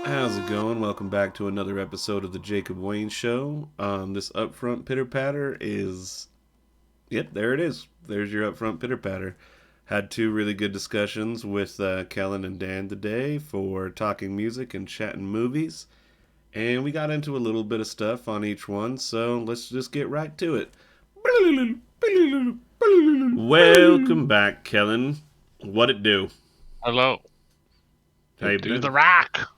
How's it going? Welcome back to another episode of the Jacob Wayne Show. This upfront pitter patter is, yep, there it is. There's your upfront pitter patter. Had two really good discussions with Kelin and Dan today for talking music and chatting movies, and we got into a little bit of stuff on each one. So let's just get right to it. Welcome back, Kelin. What it do? Hello. How you Do been? the rock.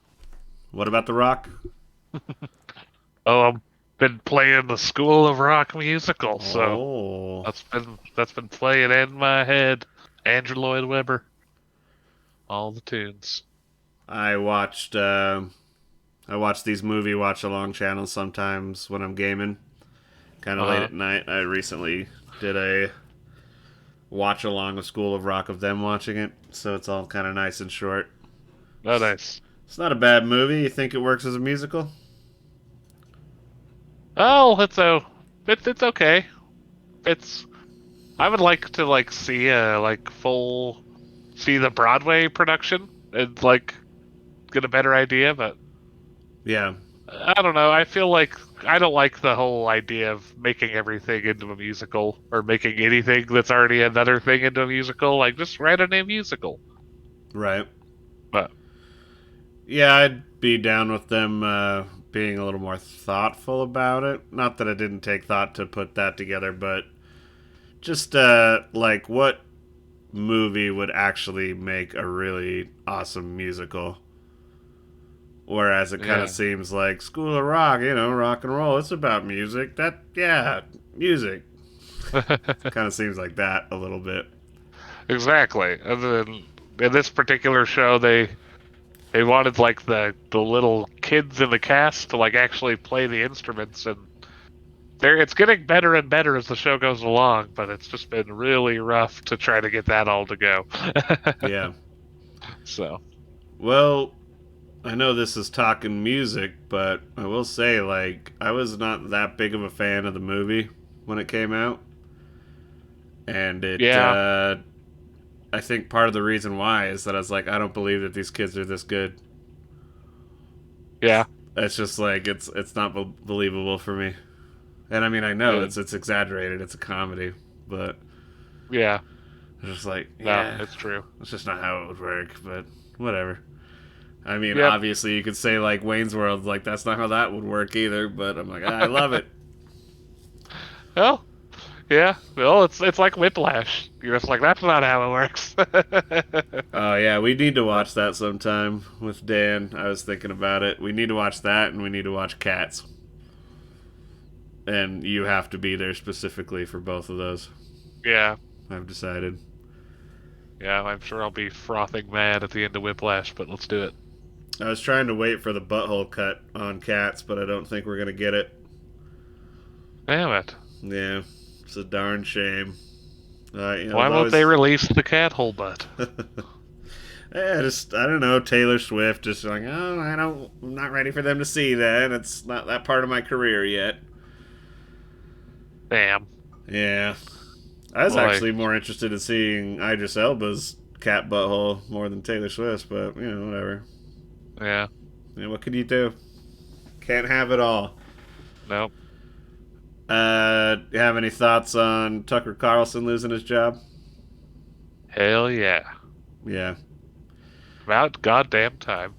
What about The Rock? I've been playing the School of Rock musical, so Oh. that's been playing in my head. Andrew Lloyd Webber, all the tunes. I watched these movie watch along channels sometimes when I'm gaming, kind of late at night. I recently did a watch along of School of Rock of them watching it, so it's all kind of nice and short. Oh, nice. It's not a bad movie. You think it works as a musical? Oh, it's okay. I would like to see see the Broadway production and get a better idea, but Yeah. I don't know. I feel like I don't like the whole idea of making everything into a musical or making anything that's already another thing into a musical. Like, just write a new musical. Right. But Yeah, I'd be down with them being a little more thoughtful about it. Not that I didn't take thought to put that together, but just what movie would actually make a really awesome musical? Whereas it kind of seems like School of Rock, rock and roll, it's about music. Music. Kind of seems like that a little bit. exactly. And then in this particular show, they wanted the little kids in the cast to actually play the instruments, and it's getting better and better as the show goes along. But it's just been really rough to try to get that all to go. Yeah. So. Well, I know this is talking music, but I will say, I was not that big of a fan of the movie when it came out. And I think part of the reason why is that I was like, I don't believe that these kids are this good. Yeah. It's just it's not believable for me. And I mean, I know it's exaggerated, it's a comedy, but yeah, it's just no, it's true. It's just not how it would work, but whatever. I mean, obviously you could say Wayne's World, that's not how that would work either, but I'm like, I love it. Well, yeah. Well, it's like Whiplash. You're just that's not how it works. Oh, yeah, we need to watch that sometime with Dan. I was thinking about it. We need to watch that, and we need to watch Cats. And you have to be there specifically for both of those. Yeah. I've decided. Yeah, I'm sure I'll be frothing mad at the end of Whiplash, but let's do it. I was trying to wait for the butthole cut on Cats, but I don't think we're going to get it. Damn it. Yeah, it's a darn shame. Why won't they release the cat hole butt? I don't know, Taylor Swift just I'm not ready for them to see that. It's not that part of my career yet. Damn. Yeah. I was actually more interested in seeing Idris Elba's cat butthole more than Taylor Swift's, but, whatever. Yeah. What can you do? Can't have it all. Nope. You have any thoughts on Tucker Carlson losing his job? Hell yeah. Yeah. About goddamn time.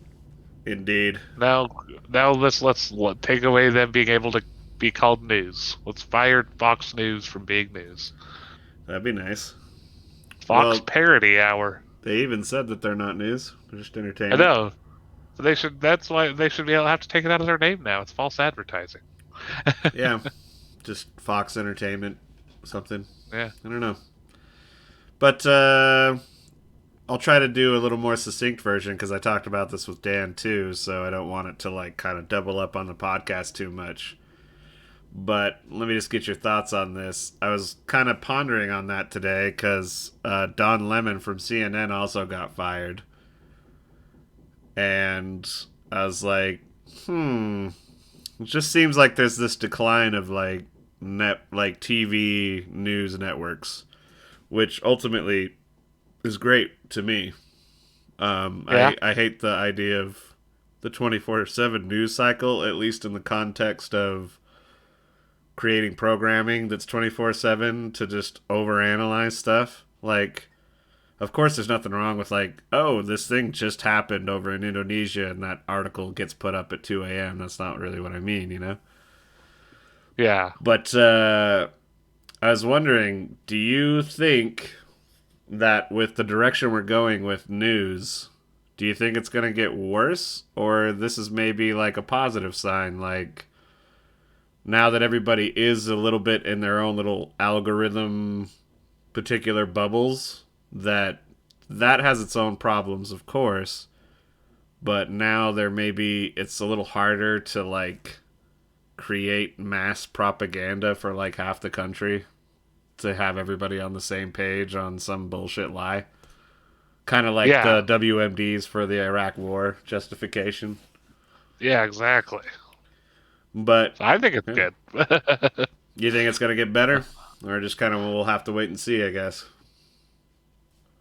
Indeed. Now let's take away them being able to be called news. Let's fire Fox News from being news. That'd be nice. Fox Parody Hour. They even said that they're not news; they're just I entertainment. know. So they should. That's why they should be able to have to take it out of their name now. It's false advertising. Yeah, just Fox Entertainment, something. Yeah. I don't know, but I'll try to do a little more succinct version because I talked about this with Dan too, so I don't want it to like kind of double up on the podcast too much. But let me just get your thoughts on this. I was kind of pondering on that today because Don Lemon from CNN also got fired, and I was like, it just seems like there's this decline of like TV news networks, which ultimately is great to me. Yeah. I hate the idea of the 24/7 news cycle, at least in the context of creating programming that's 24/7 to just overanalyze stuff. Like, of course, there's nothing wrong with like, oh, this thing just happened over in Indonesia, and that article gets put up at 2 a.m. That's not really what I mean, you know. Yeah. But I was wondering, do you think that with the direction we're going with news, do you think it's going to get worse, or this is maybe like a positive sign? Like, now that everybody is a little bit in their own little algorithm particular bubbles, that has its own problems, of course, but now there may be it's a little harder to like create mass propaganda for like half the country to have everybody on the same page on some bullshit lie. Kind of like Yeah. the WMDs for the Iraq War justification. Yeah. Exactly. But So I think it's yeah. good. You think it's going to get better? Or just kind of we'll have to wait and see, I guess.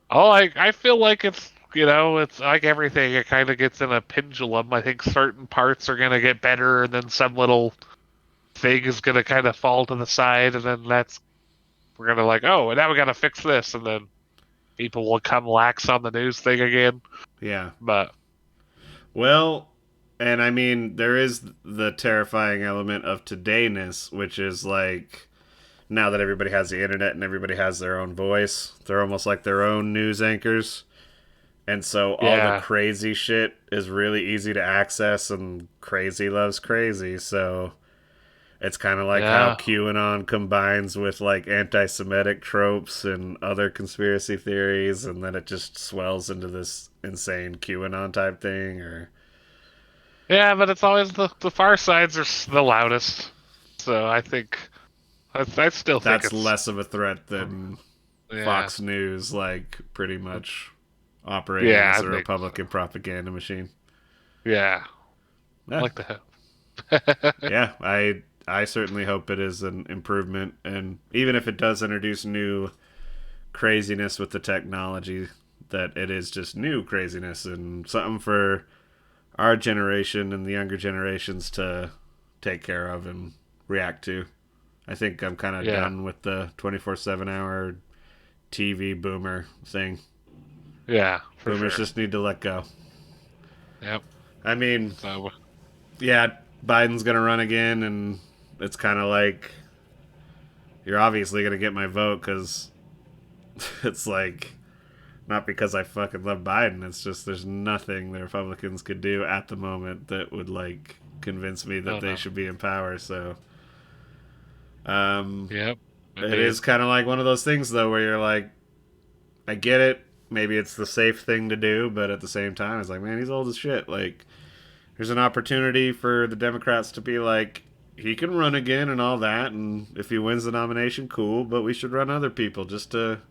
I feel like it's like everything. It kind of gets in a pendulum. I think certain parts are gonna get better, and then some little thing is gonna kind of fall to the side, and then we're gonna like, oh, now we gotta fix this, and then people will come lax on the news thing again. Yeah. But Well, and I mean, there is the terrifying element of todayness, which is like now that everybody has the internet and everybody has their own voice, they're almost like their own news anchors. And so all the yeah, crazy shit is really easy to access, and crazy loves crazy. So it's kind of like how yeah, QAnon combines with like anti Semitic tropes and other conspiracy theories, and then it just swells into this insane QAnon type thing. Or, yeah. But it's always the far sides are the loudest. So I still think that's it's less of a threat than yeah, Fox News, like pretty much operating yeah. as I a think Republican propaganda machine. yeah. I Yeah, like to have. yeah. I certainly hope it is an improvement, and even if it does introduce new craziness with the technology, that it is just new craziness and something for our generation and the younger generations to take care of and react to. I think I'm kind of Yeah, done with the 24/7 hour TV boomer thing. yeah, for Boomers sure. just need to let go. Yep. I mean, So yeah, Biden's going to run again, and it's kind of like you're obviously going to get my vote because it's like not because I fucking love Biden. It's just there's nothing the Republicans could do at the moment that would like convince me that oh they no. should be in power. So um, Yep. it is Indeed. kind of like one of those things though where you're like, I get it. Maybe it's the safe thing to do, but at the same time, it's like, man, he's old as shit. Like, there's an opportunity for the Democrats to be like, he can run again and all that, and if he wins the nomination, cool. But we should run other people just to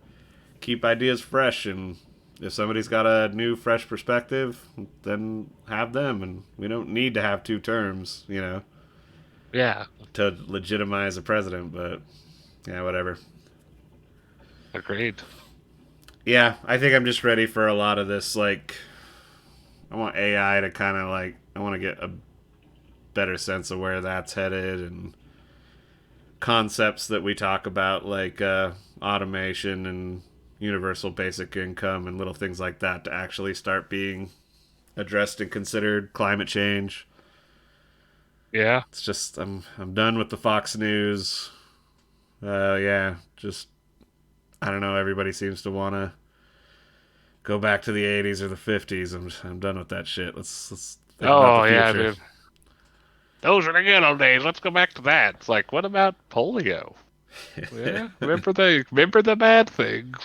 keep ideas fresh. And if somebody's got a new, fresh perspective, then have them. And we don't need to have two terms, Yeah. to legitimize a president. But yeah, whatever. Agreed. Yeah, I think I'm just ready for a lot of this. Like, I want AI to kind of like, I want to get a better sense of where that's headed and concepts that we talk about, like automation and universal basic income and little things like that, to actually start being addressed and considered. Climate change. Yeah. It's just I'm done with the Fox News. Yeah, just I don't know. Everybody seems to want to go back to the 80s or the 50s. I'm done with that shit. Let's think about the Oh yeah, future. dude. Those are the good old days. Let's go back to that. It's like, what about polio? Yeah, remember the bad things.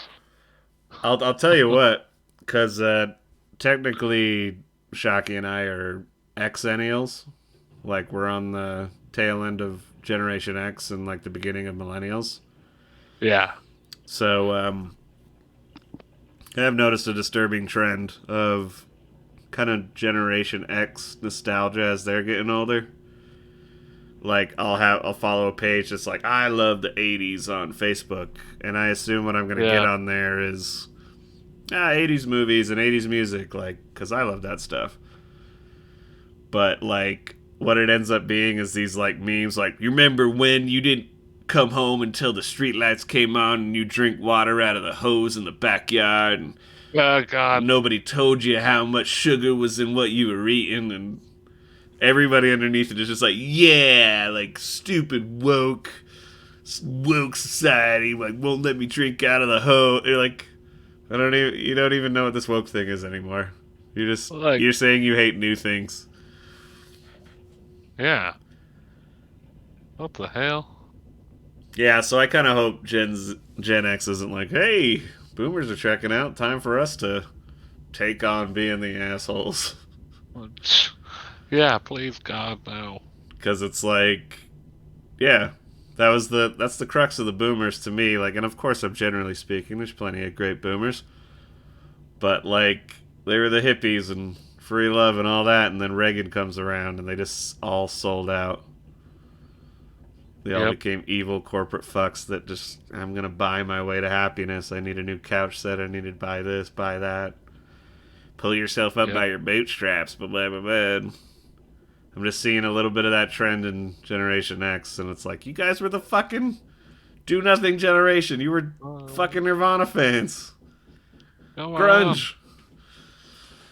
I'll tell you what, because technically, Shockey and I are Xennials. Like we're on the tail end of Generation X and like the beginning of Millennials. Yeah. So I have noticed a disturbing trend of kind of Generation X nostalgia as they're getting older. Like I'll follow a page that's like I love the 80s on Facebook, and I assume what I'm gonna get Yeah. on there is 80s movies and 80s music, like because I love that stuff. But like what it ends up being is these like memes like you remember when you didn't come home until the streetlights came on and you drink water out of the hose in the backyard and Oh God. nobody told you how much sugar was in what you were eating, and everybody underneath it is just like, yeah, like stupid woke society, like won't let me drink out of the hose. You're like, you don't even know what this woke thing is anymore. Like, You're saying you hate new things. yeah. What the hell? Yeah, so I kind of hope Gen X isn't like, hey, boomers are checking out. Time for us to take on being the assholes. Yeah, please God, no. Because it's like, yeah, that's the crux of the boomers to me. Like, and of course, I'm generally speaking, there's plenty of great boomers, but like they were the hippies and free love and all that, and then Reagan comes around and they just all sold out. They all Yep. became evil corporate fucks that just, I'm gonna buy my way to happiness. I need a new couch set. I need to buy this, buy that. Pull yourself up Yep. by your bootstraps, blah blah blah blah. I'm just seeing a little bit of that trend in Generation X, and it's like, you guys were the fucking do nothing generation. You were fucking Nirvana fans. Come on. Grunge.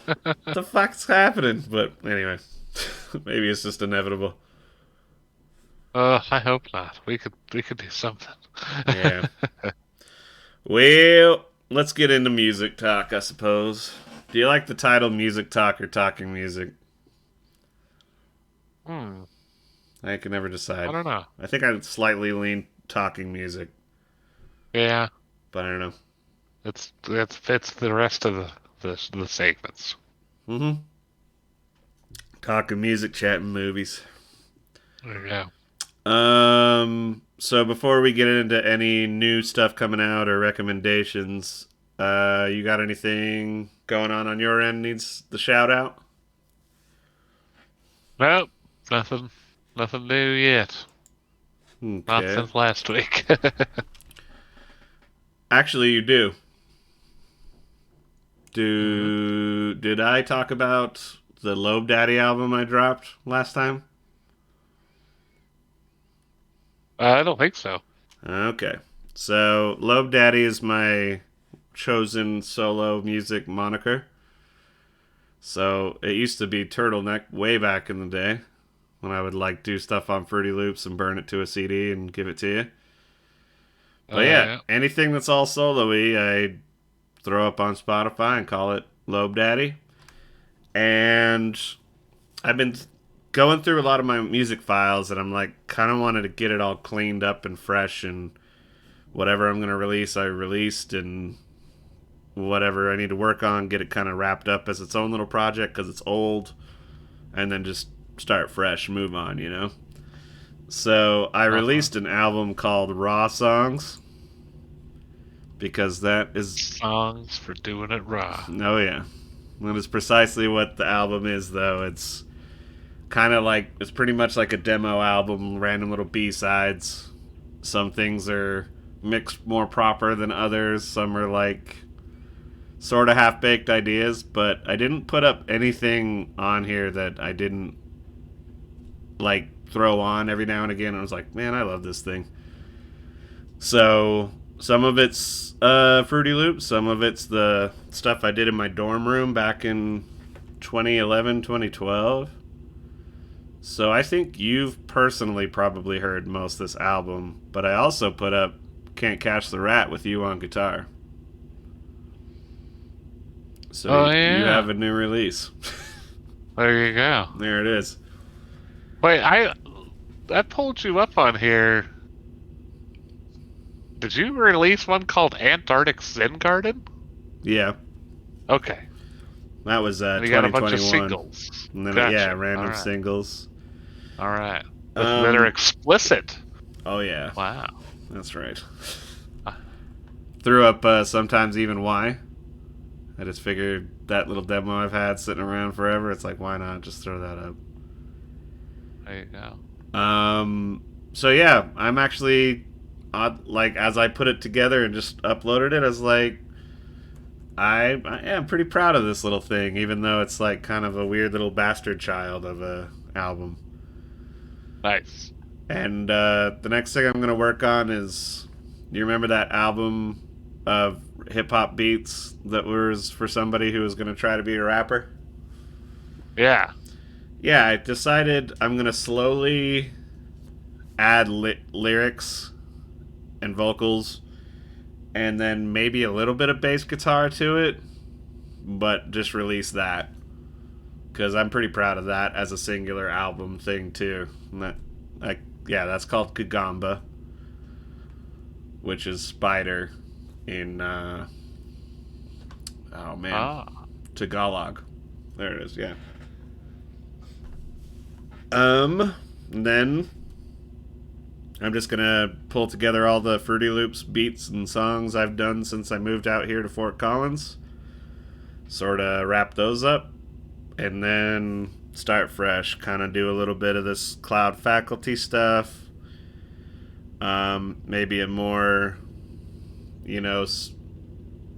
What the fuck's happening? But anyway, maybe it's just inevitable. I hope not. We could do something. Yeah. Well, let's get into music talk, I suppose. Do you like the title music talk or talking music? Hmm. I can never I decide. don't know. I think I'd slightly lean talking music, Yeah, but I don't know. it fits the rest of the segments. Mm-hmm. Talking music, chatting movies. There you go. So before we get into any new stuff coming out or recommendations, you got anything going on your end needs the shout out? Nope, nothing new yet. Not Okay. since last week. Actually, you do. hmm Did I talk about the Lobe Daddy album I dropped last time? I don't think so. Okay. So, Lobe Daddy is my chosen solo music moniker. So, it used to be Turtleneck way back in the day when I would like do stuff on Fruity Loops and burn it to a CD and give it to you. But yeah, Yeah. anything that's all solo-y, I throw up on Spotify and call it Lobe Daddy. And I've been going through a lot of my music files and I'm like kind of wanted to get it all cleaned up and fresh, and whatever I'm going to release I released, and whatever I need to work on get it kind of wrapped up as its own little project because it's old, and then just start fresh, move on, you know. So I Uh-huh. released an album called Raw Songs because that is, Songs for doing it raw. oh yeah, that is precisely what the album is. Though it's kind of like, it's pretty much like a demo album, random little B-sides. Some things are mixed more proper than others, some are like sort of half-baked ideas, but I didn't put up anything on here that I didn't like throw on every now and again. I was like, man, I love this thing. So some of it's Fruity Loops, some of it's the stuff I did in my dorm room back in 2011, 2012. So I think you've personally probably heard most of this album, but I also put up Can't Catch the Rat with you on guitar. So Oh you yeah. have a new release. There you go. There it is. Wait, I pulled you up on here. Did you release one called Antarctic Zen Garden? Yeah, Okay. that was And you got a bunch of 2021. singles. And then yeah, Gotcha. All random right. singles. All right. That are Um. explicit. Oh yeah, Wow. that's right. Uh, Threw up sometimes even why. I just figured that little demo I've had sitting around forever. It's like why not just throw that up. There you go. So yeah, I'm actually, like as I put it together and just uploaded it, I was like, I am pretty proud of this little thing, even though it's like kind of a weird little bastard child of a album. Nice. And the next thing I'm gonna work on is, you remember that album of hip hop beats that was for somebody who was gonna try to be a rapper? Yeah. Yeah, I decided I'm gonna slowly add lyrics and vocals, and then maybe a little bit of bass guitar to it, but just release that because I'm pretty proud of that as a singular album thing too. And that, like, yeah, that's called Kagamba, which is spider in oh man, Ah. Tagalog. There it is. Yeah. Then I'm just gonna pull together all the Fruity Loops beats and songs I've done since I moved out here to Fort Collins, sort of wrap those up, and then start fresh. Kind of do a little bit of this cloud faculty stuff. Maybe a more, you know,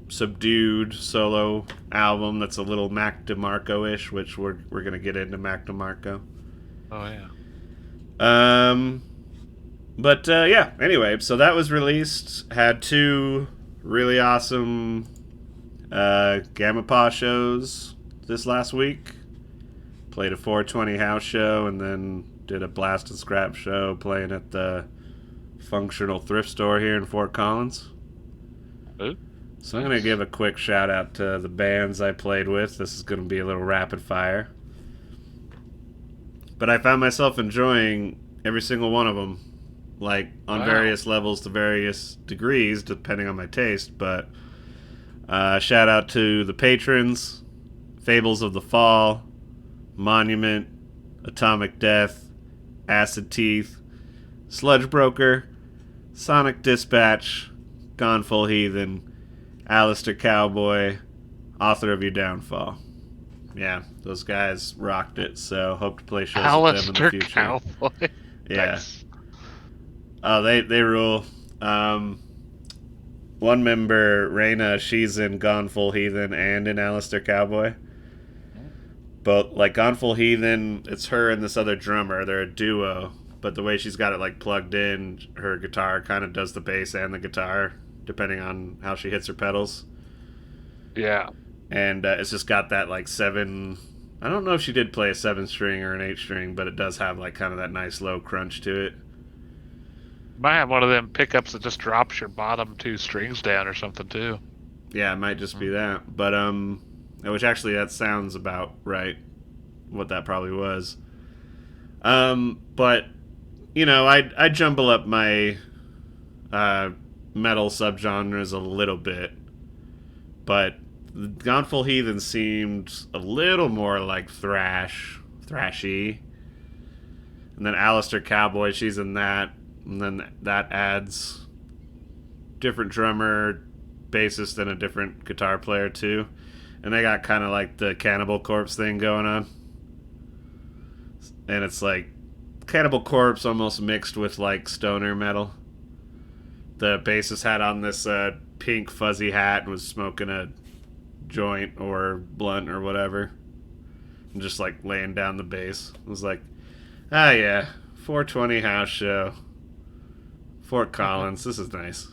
subdued solo album that's a little Mac DeMarco ish, which we're gonna get into Mac DeMarco. Oh yeah. Um, but yeah. Anyway, so that was released. Had two really awesome Gamma Paw shows this last week. Played a 420 house show and then did a blast and scrap show playing at the functional thrift store here in Fort Collins. Ooh, So I'm going to nice. give a quick shout out to the bands I played with. This is going to be a little rapid fire. But I found myself enjoying every single one of them, like on Wow. various levels to various degrees, depending on my taste. But shout out to the patrons, Fables of the Fall, Monument, Atomic Death, Acid Teeth, Sludge Broker, Sonic Dispatch, Gone Full Heathen, Alistair Cowboy, author of Your Downfall. Yeah, those guys rocked it, so hope to play shows with them in the Alistair future. Cowboy. Yeah. Nice. Oh, they rule. Um, One member, Raina, she's in Gone Full Heathen and in Alistair Cowboy. But like Gone Full Heathen, it's her and this other drummer. They're a duo. But the way she's got it like plugged in, her guitar kind of does the bass and the guitar, depending on how she hits her pedals. Yeah. And it's just got that like seven. I don't know if she did play a 7 string or an 8 string, but it does have like kind of that nice low crunch to it. Might have one of them pickups that just drops your bottom two strings down or something too. Yeah, it might just be that. But which actually that sounds about right. What that probably was. But you know, I jumble up my metal subgenres a little bit, but Gone Full Heathen seemed a little more like thrashy, and then Alistair Cowboy, she's in that, and then that adds different drummer, bassist, and a different guitar player too, and they got kind of like the Cannibal Corpse thing going on, and it's like Cannibal Corpse almost mixed with like stoner metal. The bassist had on this pink fuzzy hat and was smoking a joint or blunt or whatever, and just like laying down the bass. It was like, ah, yeah, 420 house show, Fort Collins. This is nice.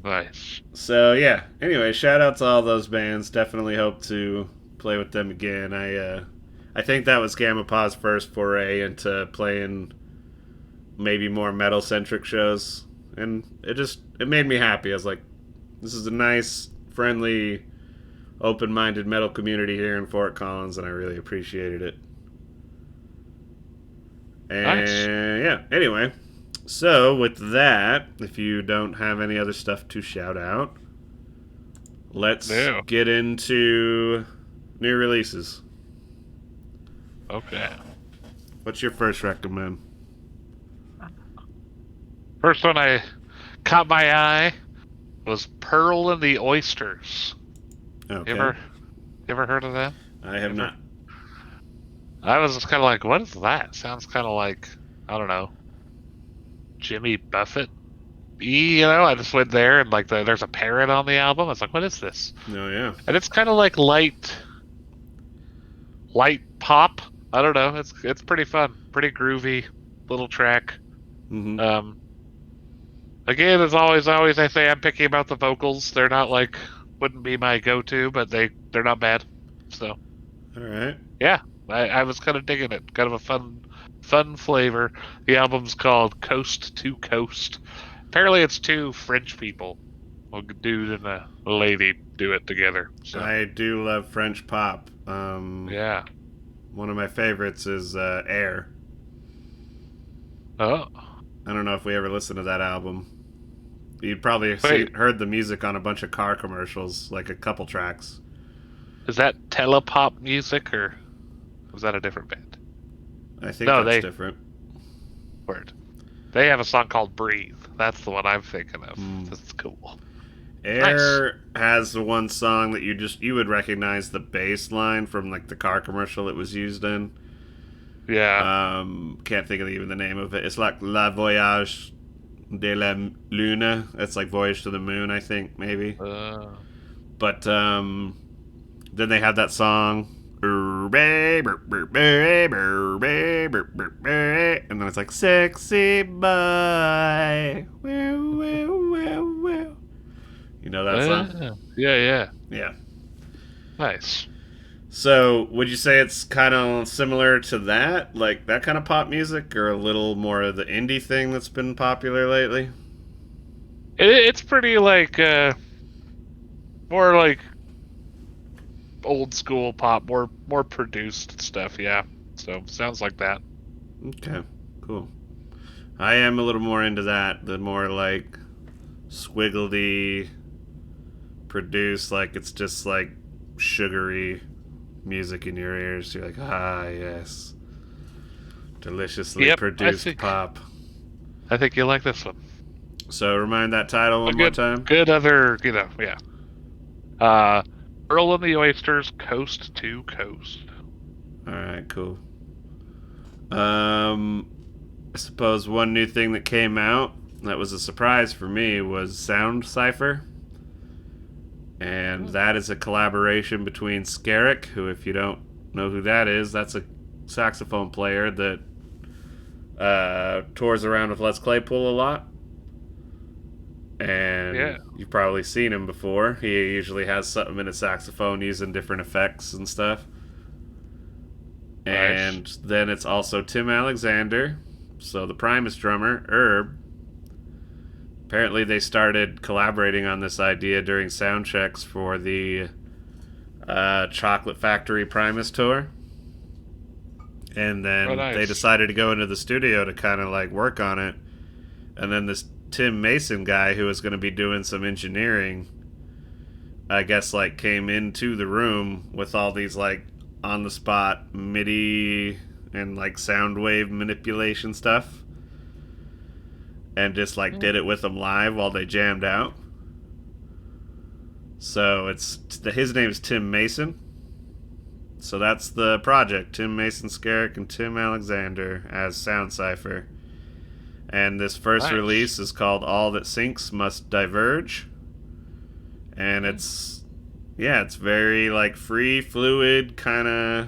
Nice. So yeah. Anyway, shout out to all those bands. Definitely hope to play with them again. I think that was Gamma Paw's first foray into playing maybe more metal centric shows, and it made me happy. I was like, this is a nice, friendly open-minded metal community here in Fort Collins, and I really appreciated it. Nice. And yeah, anyway, so with that, if you don't have any other stuff to shout out, let's No. get into new releases. Okay. What's your first recommend? First one I caught my eye was Pearl and the Oysters. Okay. You ever heard of that? I have Ever? not. I was just kind of like, what is that? Sounds kind of like, I don't know, Jimmy Buffett. I just went there and like there's a parrot on the album. I was like, what is this? Oh yeah. And it's kind of like light pop. I don't know. It's pretty fun, pretty groovy little track. Mm-hmm. Again, as always, I say I'm picky about the vocals. They're not like wouldn't be my go-to, but they're not bad. So All right. yeah, I was kind of digging it. Kind of a fun flavor. The album's called Coast to Coast. Apparently, it's two French people, a dude and a lady, do it together. So I do love French pop. yeah. One of my favorites is Air. Oh, I don't know if we ever listened to that album. You'd probably wait, heard the music on a bunch of car commercials, like a couple tracks. is that telepop music or was that a different band? I think No, that's different. Word. They have a song called Breathe. That's the one I'm thinking of. That's cool. Air has the one song that you would recognize the bass line from like the car commercial it was used in. Yeah. Can't think of even the name of it. It's like La Voyage de la Luna. It's like Voyage to the Moon, I think, maybe. But then they have that song. And then it's like sexy boy. You know that song? Yeah. Yeah. Nice. So, would you say it's kind of similar to that? Like that kind of pop music, or a little more of the indie thing that's been popular lately? It's pretty like more like old school pop, more produced stuff. Yeah. So sounds like that. Okay, cool. I am a little more into that. The more like squiggledy, produced, like it's just like sugary music in your ears. You're like, ah, yes, deliciously produced pop. I think you like this one. So remind that title one more time. Good other, yeah. Pearl and the Oysters, Coast to Coast. All right, cool. I suppose one new thing that came out that was a surprise for me was Sound Cipher. And that is a collaboration between Skerrick, who, if you don't know who that is, that's a saxophone player that tours around with Les Claypool a lot. And you've probably seen him before. He usually has something in his saxophone using different effects and stuff. Nice. And then it's also Tim Alexander, so the Primus drummer, Herb. Apparently they started collaborating on this idea during sound checks for the Chocolate Factory Primus tour. And then they decided to go into the studio to kind of like work on it. And then this Tim Mason guy, who was going to be doing some engineering, I guess like came into the room with all these like on the spot MIDI and like sound wave manipulation stuff. And just like did it with them live while they jammed out. So his name is Tim Mason. So that's the project: Tim Mason Skerrick and Tim Alexander as Sound Cipher. And this first release is called All That Sinks Must Diverge. And it's very like free, fluid, kind of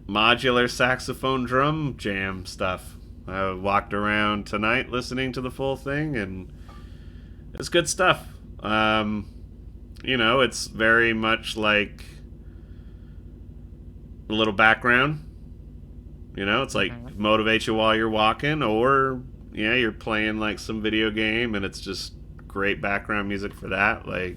modular saxophone drum jam stuff. I walked around tonight listening to the full thing, and it's good stuff. It's very much like a little background. It's like motivate you while you're walking, or you're playing like some video game, and it's just great background music for that. Like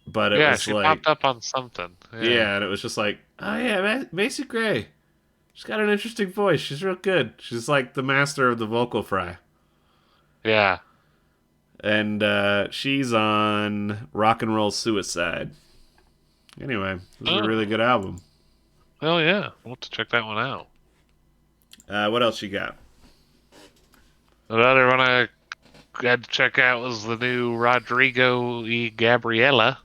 but it Yeah, was she like, popped up on something. Yeah. yeah, and it was just like, oh yeah, Macy Gray. She's got an interesting voice. She's real good. She's like the master of the vocal fry. Yeah. And she's on Rock and Roll Suicide. Anyway, this is a really Oh. good album. Well, yeah. We'll have to check that one out. What else you got? Another one I had to check out was the new Rodrigo y Gabriela,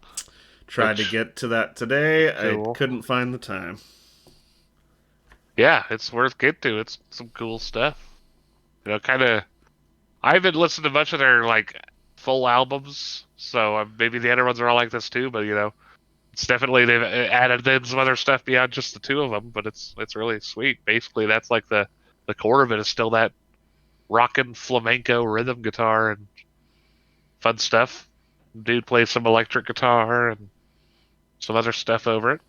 Tried to which get to that today. is I cool. couldn't find the time. Yeah, it's worth getting to. It's some cool stuff. Kind of. I haven't listened to much of their like full albums, so maybe the other ones are all like this too. But it's definitely they've added in some other stuff beyond just the two of them. But it's really sweet. Basically, that's like the core of it is still that rockin' flamenco rhythm guitar and fun stuff. Dude plays some electric guitar and some other stuff over it.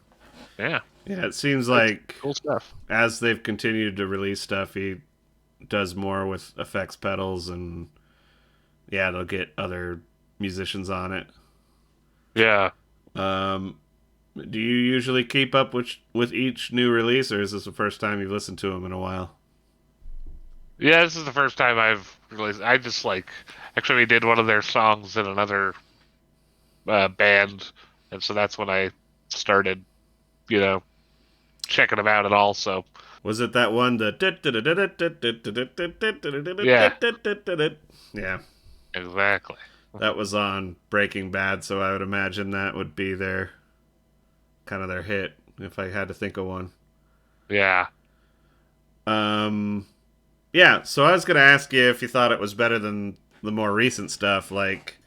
Yeah, Yeah, it seems it's like cool stuff. as they've continued to release stuff, he does more with effects pedals, and yeah, they'll get other musicians on it. Yeah. Um, do you usually keep up with each new release, or is this the first time you've listened to them in a while? Yeah, this is the first time I've realized. I just like actually we did one of their songs in another band, and so that's when I started, you know, checking them out at all. So Was it that one? The yeah, yeah, exactly. that was on Breaking Bad, so I would imagine that would be their kind of their hit if I had to think of one. Yeah. Um, yeah. So I was gonna ask you if you thought it was better than the more recent stuff. Like,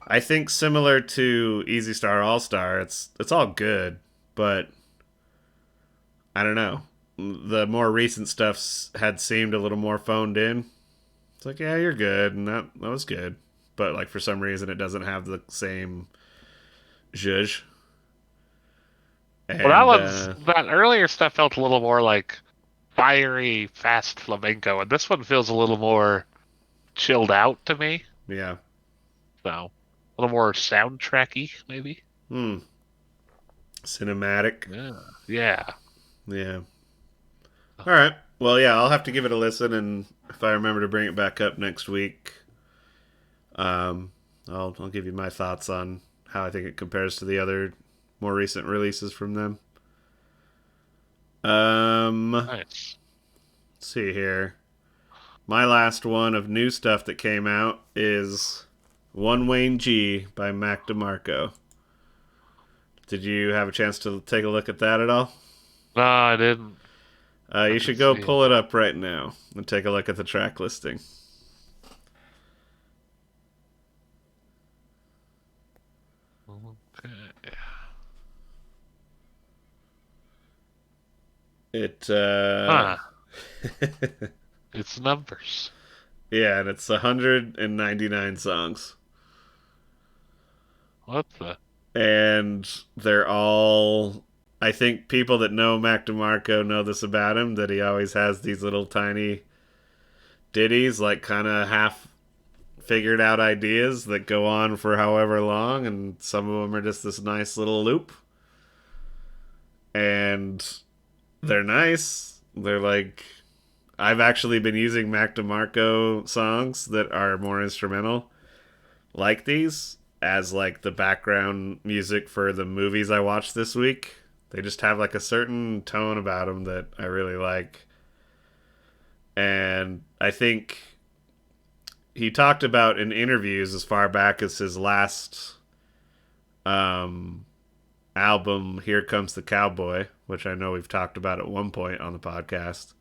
I think similar to Easy Star All Star, it's all good, but I don't know. The more recent stuff had seemed a little more phoned in. It's like, yeah, you're good, and that was good, but like for some reason it doesn't have the same zhuzh. Well, And that earlier stuff felt a little more like fiery, fast flamenco, and this one feels a little more chilled out to me. yeah, So a little more soundtracky, maybe. hmm, cinematic. Yeah. Yeah. Yeah. All right. Well, yeah, I'll have to give it a listen, and if I remember to bring it back up next week, um, I'll give you my thoughts on how I think it compares to the other more recent releases from them. Let's Nice. see here. My last one of new stuff that came out is One Wayne G by Mac DeMarco. Did you have a chance to take a look at that at all? No, I didn't. You Let me should go see. pull it up right now and take a look at the track listing. Okay. It Huh. It's numbers. yeah, and it's 199 songs. What the? And they're all, I think people that know Mac DeMarco know this about him, that he always has these little tiny ditties, like kind of half figured out ideas that go on for however long, and some of them are just this nice little loop. And they're nice. They're like, I've actually been using Mac DeMarco songs that are more instrumental, like these, as like the background music for the movies I watched this week. They just have like a certain tone about them that I really like. And I think he talked about in interviews as far back as his last um, album, Here Comes the Cowboy, which I know we've talked about at one point on the podcast,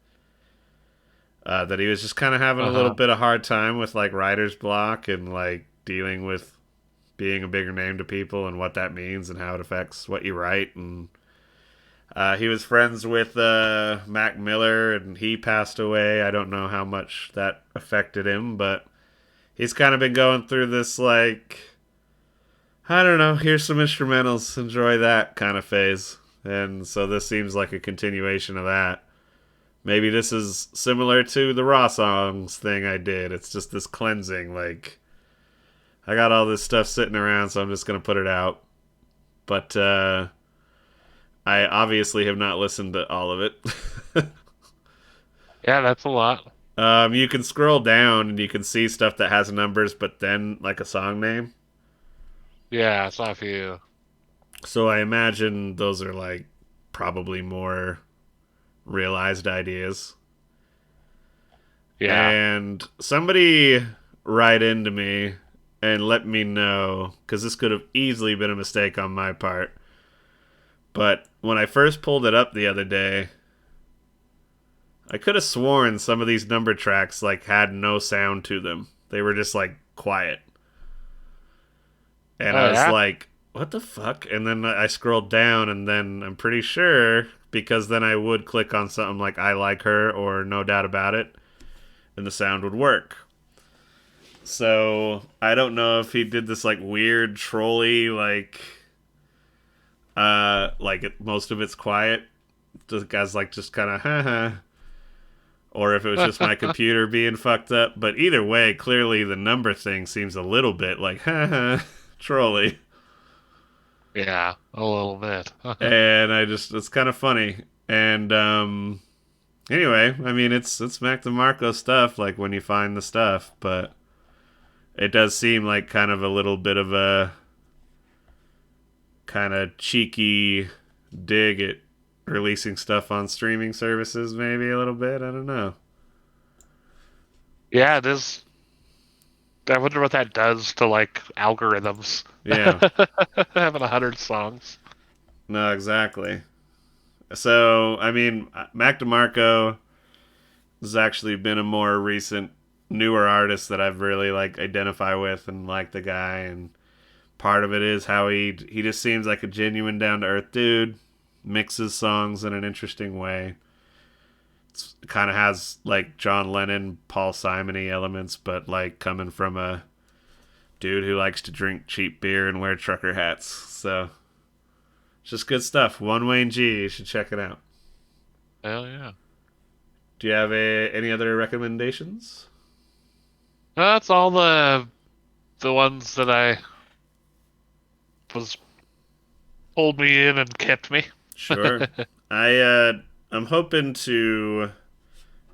that he was just kind of having a little Uh-huh. bit of hard time with like writer's block and like dealing with being a bigger name to people and what that means and how it affects what you write. And he was friends with Mac Miller, and he passed away. I don't know how much that affected him, but he's kind of been going through this like, I don't know, here's some instrumentals, enjoy that kind of phase. And so this seems like a continuation of that. Maybe this is similar to the Raw songs thing I did. It's just this cleansing, like, I got all this stuff sitting around, so I'm just gonna put it out. but I obviously have not listened to all of it. Yeah, that's a lot. You can scroll down and you can see stuff that has numbers, but then like a song name. Yeah, I saw a few. So I imagine those are like probably more realized ideas. Yeah. And somebody write into me and let me know, because this could have easily been a mistake on my part. But when I first pulled it up the other day, I could have sworn some of these number tracks like had no sound to them. They were just like quiet. And Oh I was yeah. like, what the fuck? And then I scrolled down, and then I'm pretty sure, because then I would click on something like I Like Her or No Doubt About It, and the sound would work. So I don't know if he did this like weird trolly most of it's quiet. The guy's like just kind of haha, or if it was just my computer being fucked up. But either way, clearly the number thing seems a little bit like haha trolly. Yeah, a little bit. And it's kind of funny. And anyway, I mean it's Mac DeMarco stuff like when you find the stuff, but it does seem like kind of a little bit of a kind of cheeky dig at releasing stuff on streaming services, maybe a little bit. I don't know. Yeah, it is. I wonder what that does to like algorithms. Yeah, Having 100 songs. no, exactly. So, I mean, Mac DeMarco has actually been a more recent, newer artist that I've really like identify with and like the guy. And part of it is how he just seems like a genuine, down to earth dude. Mixes songs in an interesting way. It kind of has like John Lennon, Paul Simony elements, but like coming from a dude who likes to drink cheap beer and wear trucker hats. So it's just good stuff. One Wayne G. You should check it out. Hell yeah. Do you have any other recommendations? That's all the ones that I was pulled me in and kept me. Sure. I'm hoping to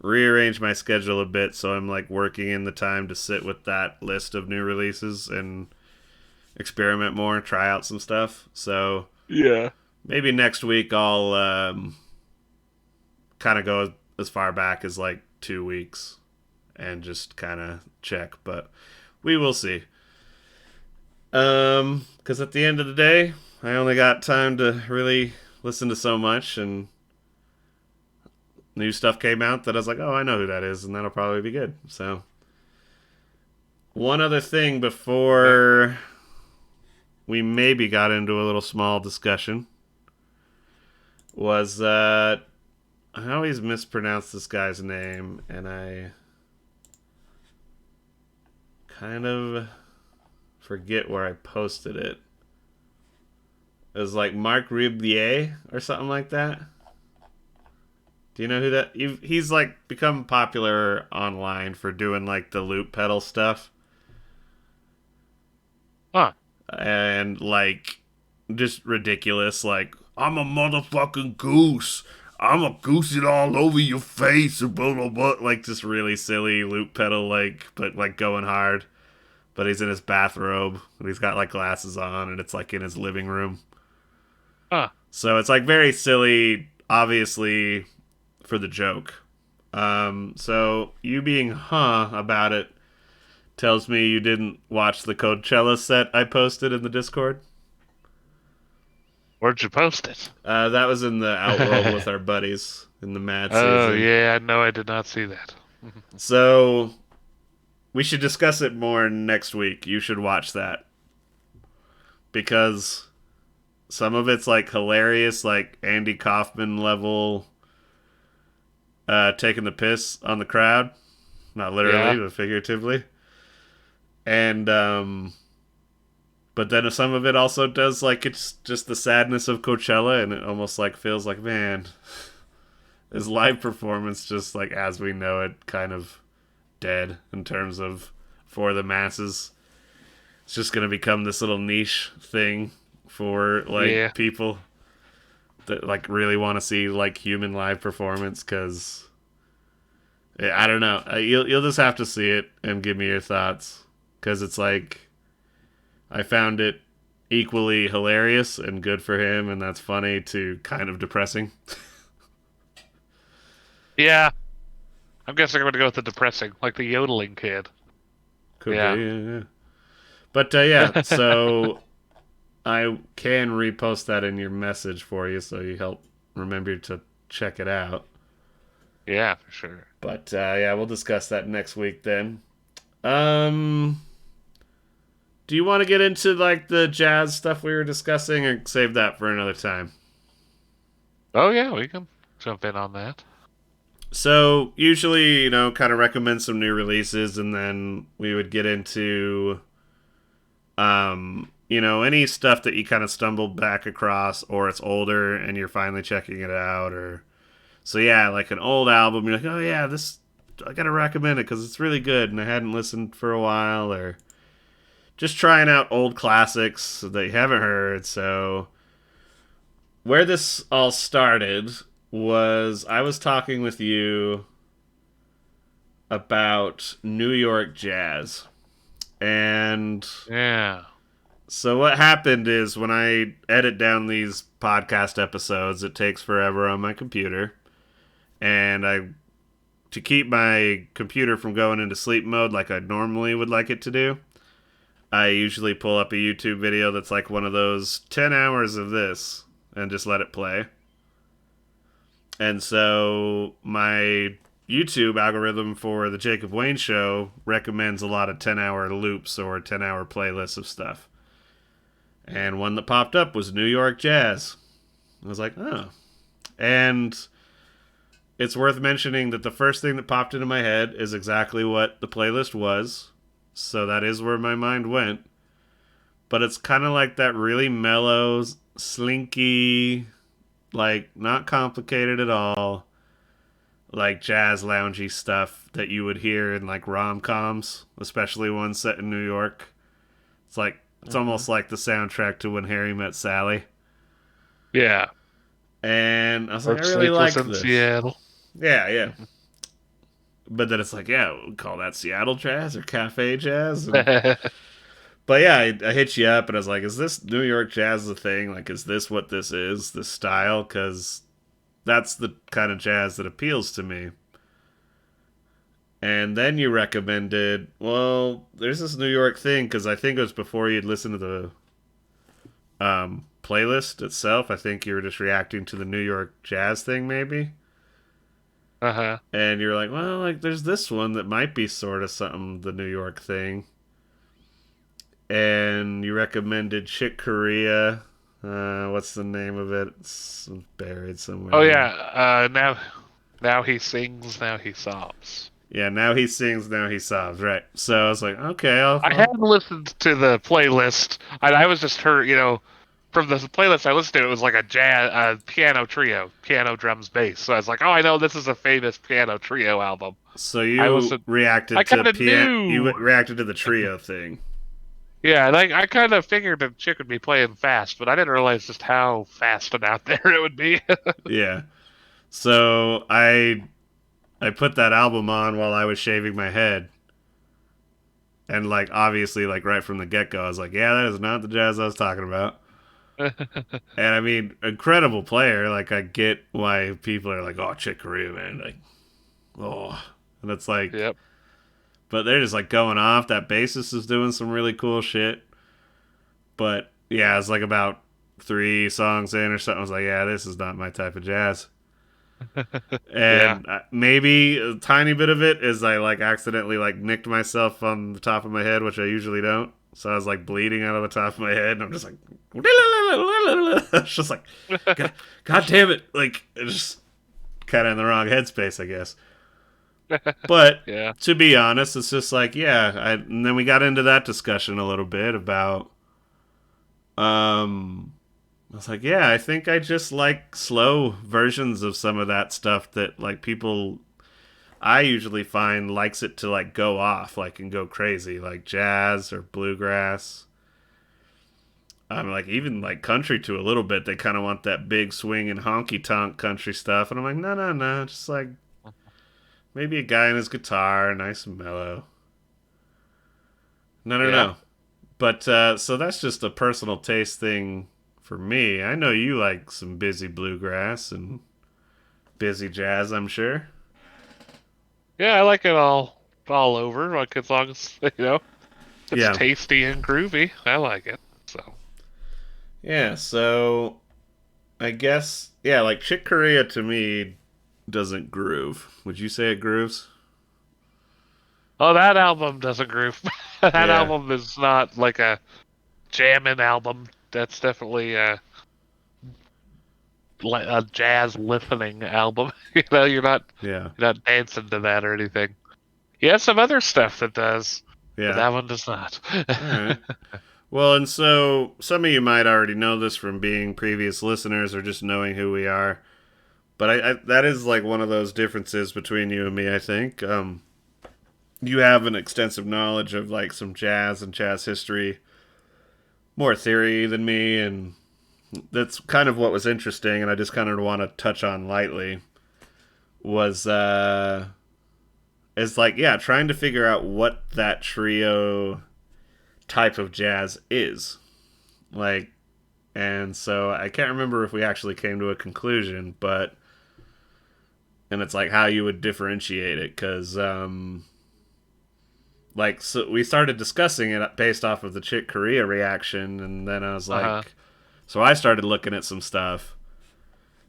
rearrange my schedule a bit so I'm like working in the time to sit with that list of new releases and experiment more, try out some stuff. So Yeah. maybe next week I'll kind of go as far back as like 2 weeks and just kind of check, but we will see. Because at the end of the day, I only got time to really listen to so much, and new stuff came out that I was like, oh, I know who that is, and that'll probably be good. So, one other thing before we maybe got into a little small discussion was I always mispronounce this guy's name, and I kind of forget where I posted it. It was like Mark Ribier or something like that. Do you know who that? He's like become popular online for doing like the loop pedal stuff Huh. and like just ridiculous. Like I'm a motherfucking goose. I'm a goose it all over your face and blah blah blah. Like just really silly loop pedal, like but like going hard. But he's in his bathrobe and he's got like glasses on and it's like in his living room. Huh. So it's like very silly, obviously for the joke. So you being about it tells me you didn't watch the Coachella set I posted in the Discord. Where'd you post it? That was in the Outworld with our buddies in the Mad Oh season. yeah, no, I did not see that. So we should discuss it more next week. You should watch that because some of it's like hilarious, like Andy Kaufman level taking the piss on the crowd. Not literally, Yeah. but figuratively. And but then some of it also does like it's just the sadness of Coachella, and it almost like feels like, man, his live performance just like as we know it kind of dead in terms of for the masses. It's just gonna become this little niche thing for like Yeah. people that like really want to see like human live performance because I don't know. You'll just have to see it and give me your thoughts because it's like I found it equally hilarious and good for him, and that's funny to kind of depressing. Yeah. I'm guessing I'm gonna go with the depressing, like the yodeling kid. Could be, Yeah. yeah, yeah. But yeah, so I can repost that in your message for you, so you help remember to check it out. Yeah, for sure. But yeah, we'll discuss that next week then. Um, do you want to get into like the jazz stuff we were discussing, or save that for another time? Oh yeah, we can jump in on that. So usually, kind of recommend some new releases, and then we would get into, any stuff that you kind of stumbled back across, or it's older and you're finally checking it out, or so yeah, like an old album, you're like, oh yeah, this I gotta recommend it because it's really good, and I hadn't listened for a while, or just trying out old classics that you haven't heard. So where this all started was I was talking with you about New York jazz. And Yeah. so what happened is when I edit down these podcast episodes, it takes forever on my computer. And I to keep my computer from going into sleep mode like I normally would like it to do, I usually pull up a YouTube video that's like one of those 10 hours of this and just let it play. And so my YouTube algorithm for the Jacob Wayne Show recommends a lot of 10-hour loops or 10-hour playlists of stuff. And one that popped up was New York Jazz. I was like, oh. And it's worth mentioning that the first thing that popped into my head is exactly what the playlist was. So that is where my mind went. But it's kind of like that really mellow, slinky, like not complicated at all, like jazz loungy stuff that you would hear in like rom-coms, especially ones set in New York. It's Hmm. almost like the soundtrack to When Harry Met Sally. Yeah. And I was like, Or I really Sleepless like in this. Seattle. Yeah, yeah. But then it's like, yeah, we call that Seattle jazz or cafe jazz. But yeah, I hit you up and I was like, is this New York jazz a thing? Like, is this what this is, this style? Because that's the kind of jazz that appeals to me. And then you recommended, well, there's this New York thing because I think it was before you'd listened to the playlist itself. I think you were just reacting to the New York jazz thing, maybe. Uh-huh. And you're like, well, like there's this one that might be sort of something the New York thing. And you recommended Chick Corea. What's the name of it? It's buried Oh somewhere yeah. here. Now he sings, now he sobs. Yeah, now he sings, now he sobs. Right. So I was like, okay, I I'll had listened to the playlist. I was just heard, from the playlist I listened to, it was like a jazz, piano trio, piano, drums, bass. So I was like, oh, I know this is a famous piano trio album. So I you wasn't. I reacted to kind of you knew. reacted to the trio thing. Yeah, and I kind of figured that chick would be playing fast, but I didn't realize just how fast and out there it would be. Yeah. So I put that album on while I was shaving my head. And like obviously like right from the get-go I was like, yeah, that is not the jazz I was talking about. And I mean, incredible player. Like I get why people are like, "Oh, Chick Corea, man." Like, oh. And it's like Yep. but they're just like going off. That bassist is doing some really cool shit. But yeah, it's like about 3 songs in or something. I was like, yeah, this is not my type of jazz. Yeah. And maybe a tiny bit of it is I like accidentally like nicked myself on the top of my head, which I usually don't. So I was like bleeding out of the top of my head, and I'm just like, it's just like, God damn it! Like it's just kind of in the wrong headspace, I guess. But Yeah. to be honest, it's just like, yeah. And then we got into that discussion a little bit about um I was like, yeah, I think I just like slow versions of some of that stuff that like people I usually find likes it to like go off, like and go crazy, like jazz or bluegrass. I'm like, even like country to a little bit, they kind of want that big swing and honky tonk country stuff. And I'm like, no, no, no. Just like maybe a guy and his guitar, nice and mellow. No, no, Yeah. no. But so that's just a personal taste thing for me. I know you like some busy bluegrass and busy jazz, I'm sure. Yeah, I like it all over. Like as long as it's Yeah. tasty and groovy, I like it. So. Yeah, so I guess, yeah, like Chick Corea to me doesn't groove. Would you say it grooves? Oh, that album doesn't groove. That Yeah. album is not like a jamming album. That's definitely a jazz listening album. Yeah. you're not dancing to that or anything. He has some other stuff that does, but Yeah. that one does not. All right. Well, and so some of you might already know this from being previous listeners or just knowing who we are. But that is like one of those differences between you and me, I think. You have an extensive knowledge of like some jazz and jazz history, more theory than me, and that's kind of what was interesting. And I just kind of want to touch on lightly was is like, yeah, trying to figure out what that trio type of jazz is like. And so I can't remember if we actually came to a conclusion, but and it's like how you would differentiate it because like, so we started discussing it based off of the Chick Corea reaction, and then I was Uh-huh. like, so I started looking at some stuff.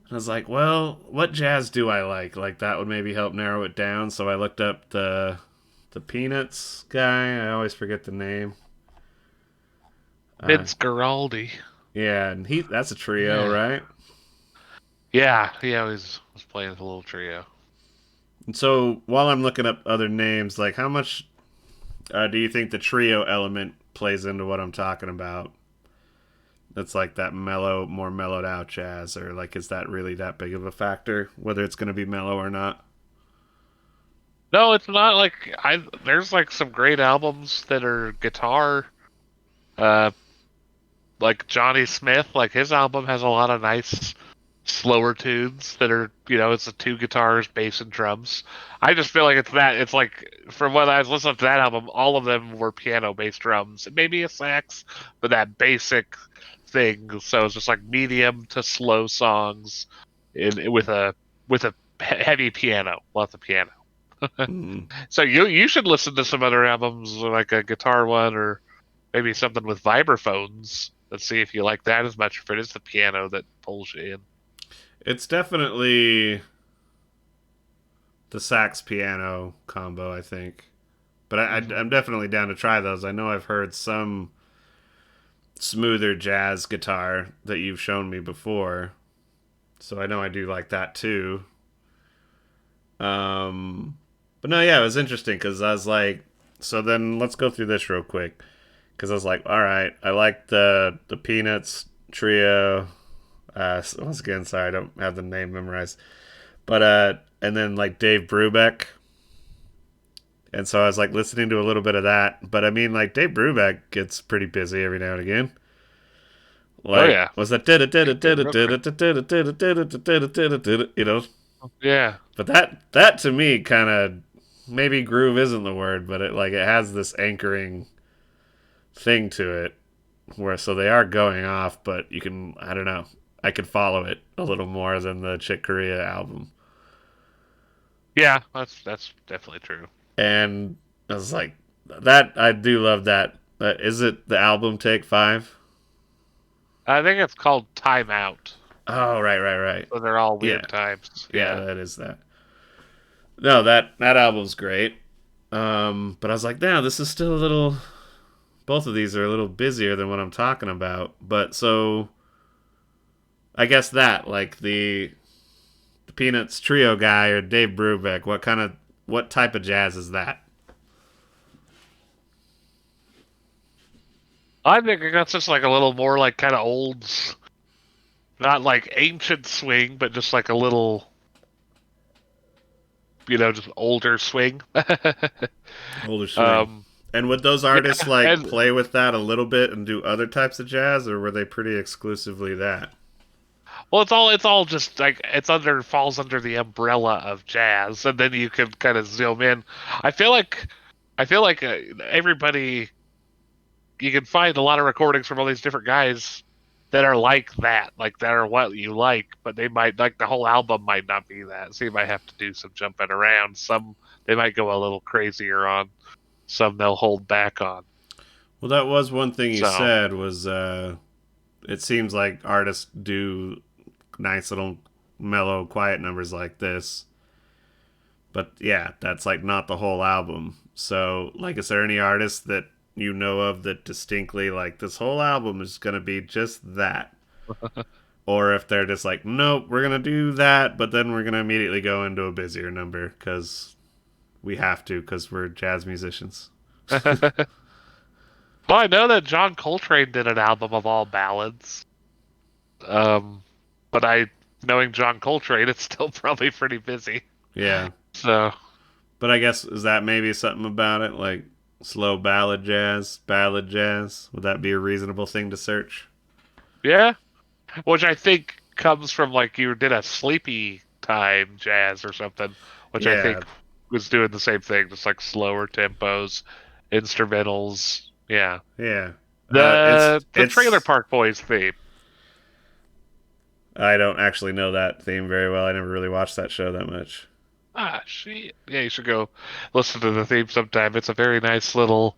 And I was like, well, what jazz do I like? Like that would maybe help narrow it down. So I looked up the Peanuts guy. I always forget the name. Uh, Vince Guaraldi. yeah, and he that's a trio, Yeah. right? Yeah, he always was playing with a little trio. And so while I'm looking up other names, like how much do you think the trio element plays into what I'm talking about? That's like that mellow, more mellowed out jazz, or like is that really that big of a factor, whether it's going to be mellow or not? No, it's not like there's like some great albums that are guitar uh like Johnny Smith, like his album has a lot of nice slower tunes that are, it's the two guitars, bass and drums. I just feel like it's like from what I was listening to that album, all of them were piano bass drums, maybe a sax, but that basic thing. So it's just like medium to slow songs with a heavy piano, lots of piano. Mm. So you should listen to some other albums like a guitar one or maybe something with vibraphones. Let's see if you like that as much. If it is the piano that pulls you in. It's definitely the sax piano combo, I think. But Hmm. I'm definitely down to try those. I know I've heard some smoother jazz guitar that you've shown me before, so I know I do like that too. Um, but no, yeah, it was interesting because I was like, so then let's go through this real quick because I was like, all right, I like the Peanuts trio. Once again, sorry, I don't have the name memorized. But and then like Dave Brubeck, and so I was like listening to a little bit of that. But I mean, like Dave Brubeck gets pretty busy every now and again. Oh Like yeah, was that it did real quick. you know? Yeah, But that to me kind of maybe groove isn't the word, but it has this anchoring thing to it where so they are going off, but you can I don't know. I could follow it a little more than the Chick Corea album. yeah, that's definitely true. And I was like, that I do love that. Is it the album Take Five? I think it's called Time Out. Oh, right, right, right. So they're all Yeah, weird times. yeah, Yeah. that is that. No, that album's great. But I was like, no, this is still a little. Both of these are a little busier than what I'm talking about. But so I guess that like the Peanuts trio guy or Dave Brubeck, what type of jazz is that? I think that's just like a little more like kind of old, not like ancient swing, but just like a little, just older swing. Older swing. um, And would those artists Yeah, like and play with that a little bit and do other types of jazz, or were they pretty exclusively that? well, it's all just like it's under falls under the umbrella of jazz, and then you can kind of zoom in. I feel like I feel like everybody you can find a lot of recordings from all these different guys that are like that are what you like, but they might like the whole album might not be that. So you might have to do some jumping around. Some they might go a little crazier on. Some they'll hold back on. Well, that was one thing you So said was it seems like artists do nice little mellow, quiet numbers like this. But yeah, that's like not the whole album. So, like, is there any artists that you know of that distinctly like this whole album is going to be just that? Or if they're just like, nope, we're going to do that, but then we're going to immediately go into a busier number because we have to because we're jazz musicians. well, I know that John Coltrane did an album of all ballads. Um, but knowing John Coltrane, it's still probably pretty busy. Yeah. So But I guess, is that maybe something about it? Like slow ballad jazz, ballad jazz? Would that be a reasonable thing to search? yeah, which I think comes from like you did a sleepy time jazz or something, which I Yeah. think was doing the same thing, just like slower tempos, instrumentals. Yeah, Yeah. the Trailer It's Park Boys theme. I don't actually know that theme very well. I never really watched that show that much. Ah, shit. Yeah, you should go listen to the theme sometime. It's a very nice little.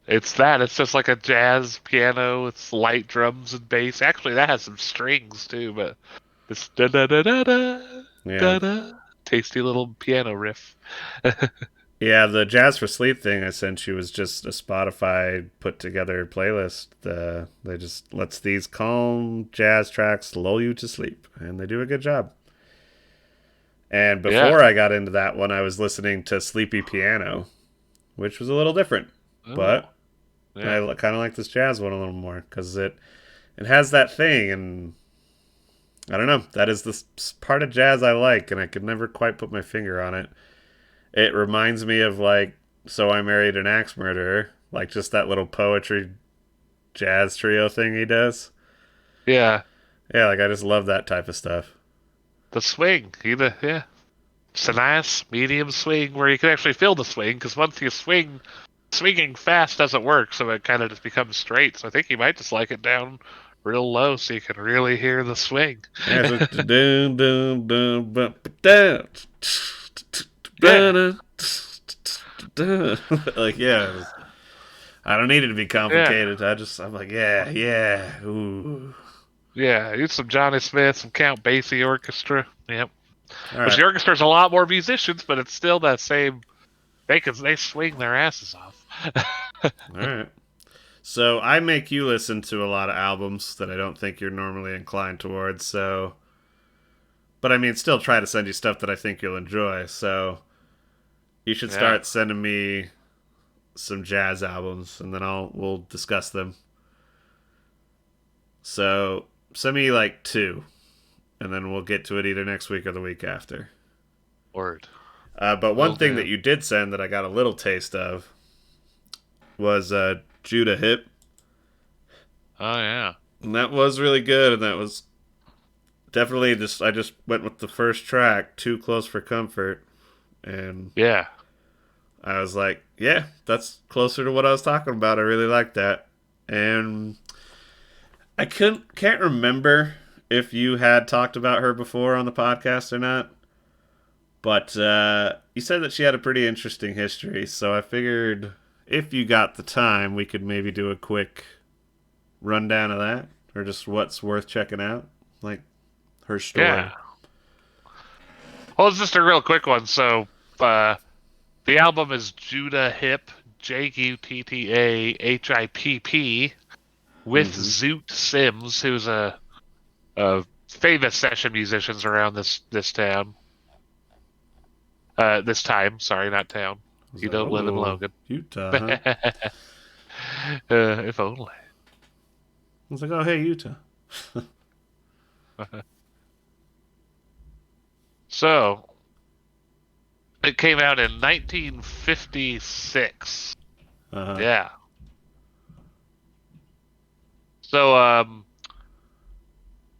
It's that. It's just like a jazz piano. It's light drums and bass. Actually, that has some strings too, but it's da da da da da Yeah. da da. Tasty little piano riff. Yeah, the Jazz for Sleep thing I sent you was just a Spotify put together playlist. They just lets these calm jazz tracks lull you to sleep, and they do a good job. And Yeah. before I got into that one, I was listening to Sleepy Piano, which was a little different, Oh, but I yeah. kind of like this jazz one a little more because it has that thing, and I don't know. That is the part of jazz I like, and I could never quite put my finger on it. It reminds me of like So I Married an Axe Murderer, like just that little poetry jazz trio thing he does. Yeah. Yeah, like I just love that type of stuff. The swing. Either. Yeah. It's a nice medium swing where you can actually feel the swing because once you swing, swinging fast doesn't work, so it kind of just becomes straight. So I think you might just like it down real low so you can really hear the swing. Yeah, it's like dun dun dun dun dun Yeah. dun dun. Like yeah, I don't need it to be Yeah. complicated. I'm like yeah, yeah, ooh. Yeah. Use some Johnny Smith, some Count Basie orchestra. Yep. All Which right, the orchestra's a lot more musicians, but it's still that same. They swing their asses off. all right. So I make you listen to a lot of albums that I don't think you're normally inclined towards. So, but I mean, still try to send you stuff that I think you'll enjoy. So you should Yeah. start sending me some jazz albums, and then we'll discuss them. So send me like two, and then we'll get to it either next week or the week after. Word. But Will one thing that do. you did send that I got a little taste of was Judah Hip, Oh yeah. and that was really good, and that was definitely just I just went with the first track, "Too Close for Comfort," and Yeah. I was like, yeah, that's closer to what I was talking about. I really like that, and I can't remember if you had talked about her before on the podcast or not. But you said that she had a pretty interesting history, so I figured if you got the time, we could maybe do a quick rundown of that, or just what's worth checking out, like her Yeah. story. Well, it's just a real quick one. So, uh, the album is Judah Hip, Juttahipp, with Mm-hmm. Zoot Sims, who's a famous session musicians around this town. This time, sorry, not town. I was You like, don't live in oh, Logan. Utah, huh? If only. I was like, oh, hey, Utah. So, it came out in 1956. Uh-huh. Yeah. So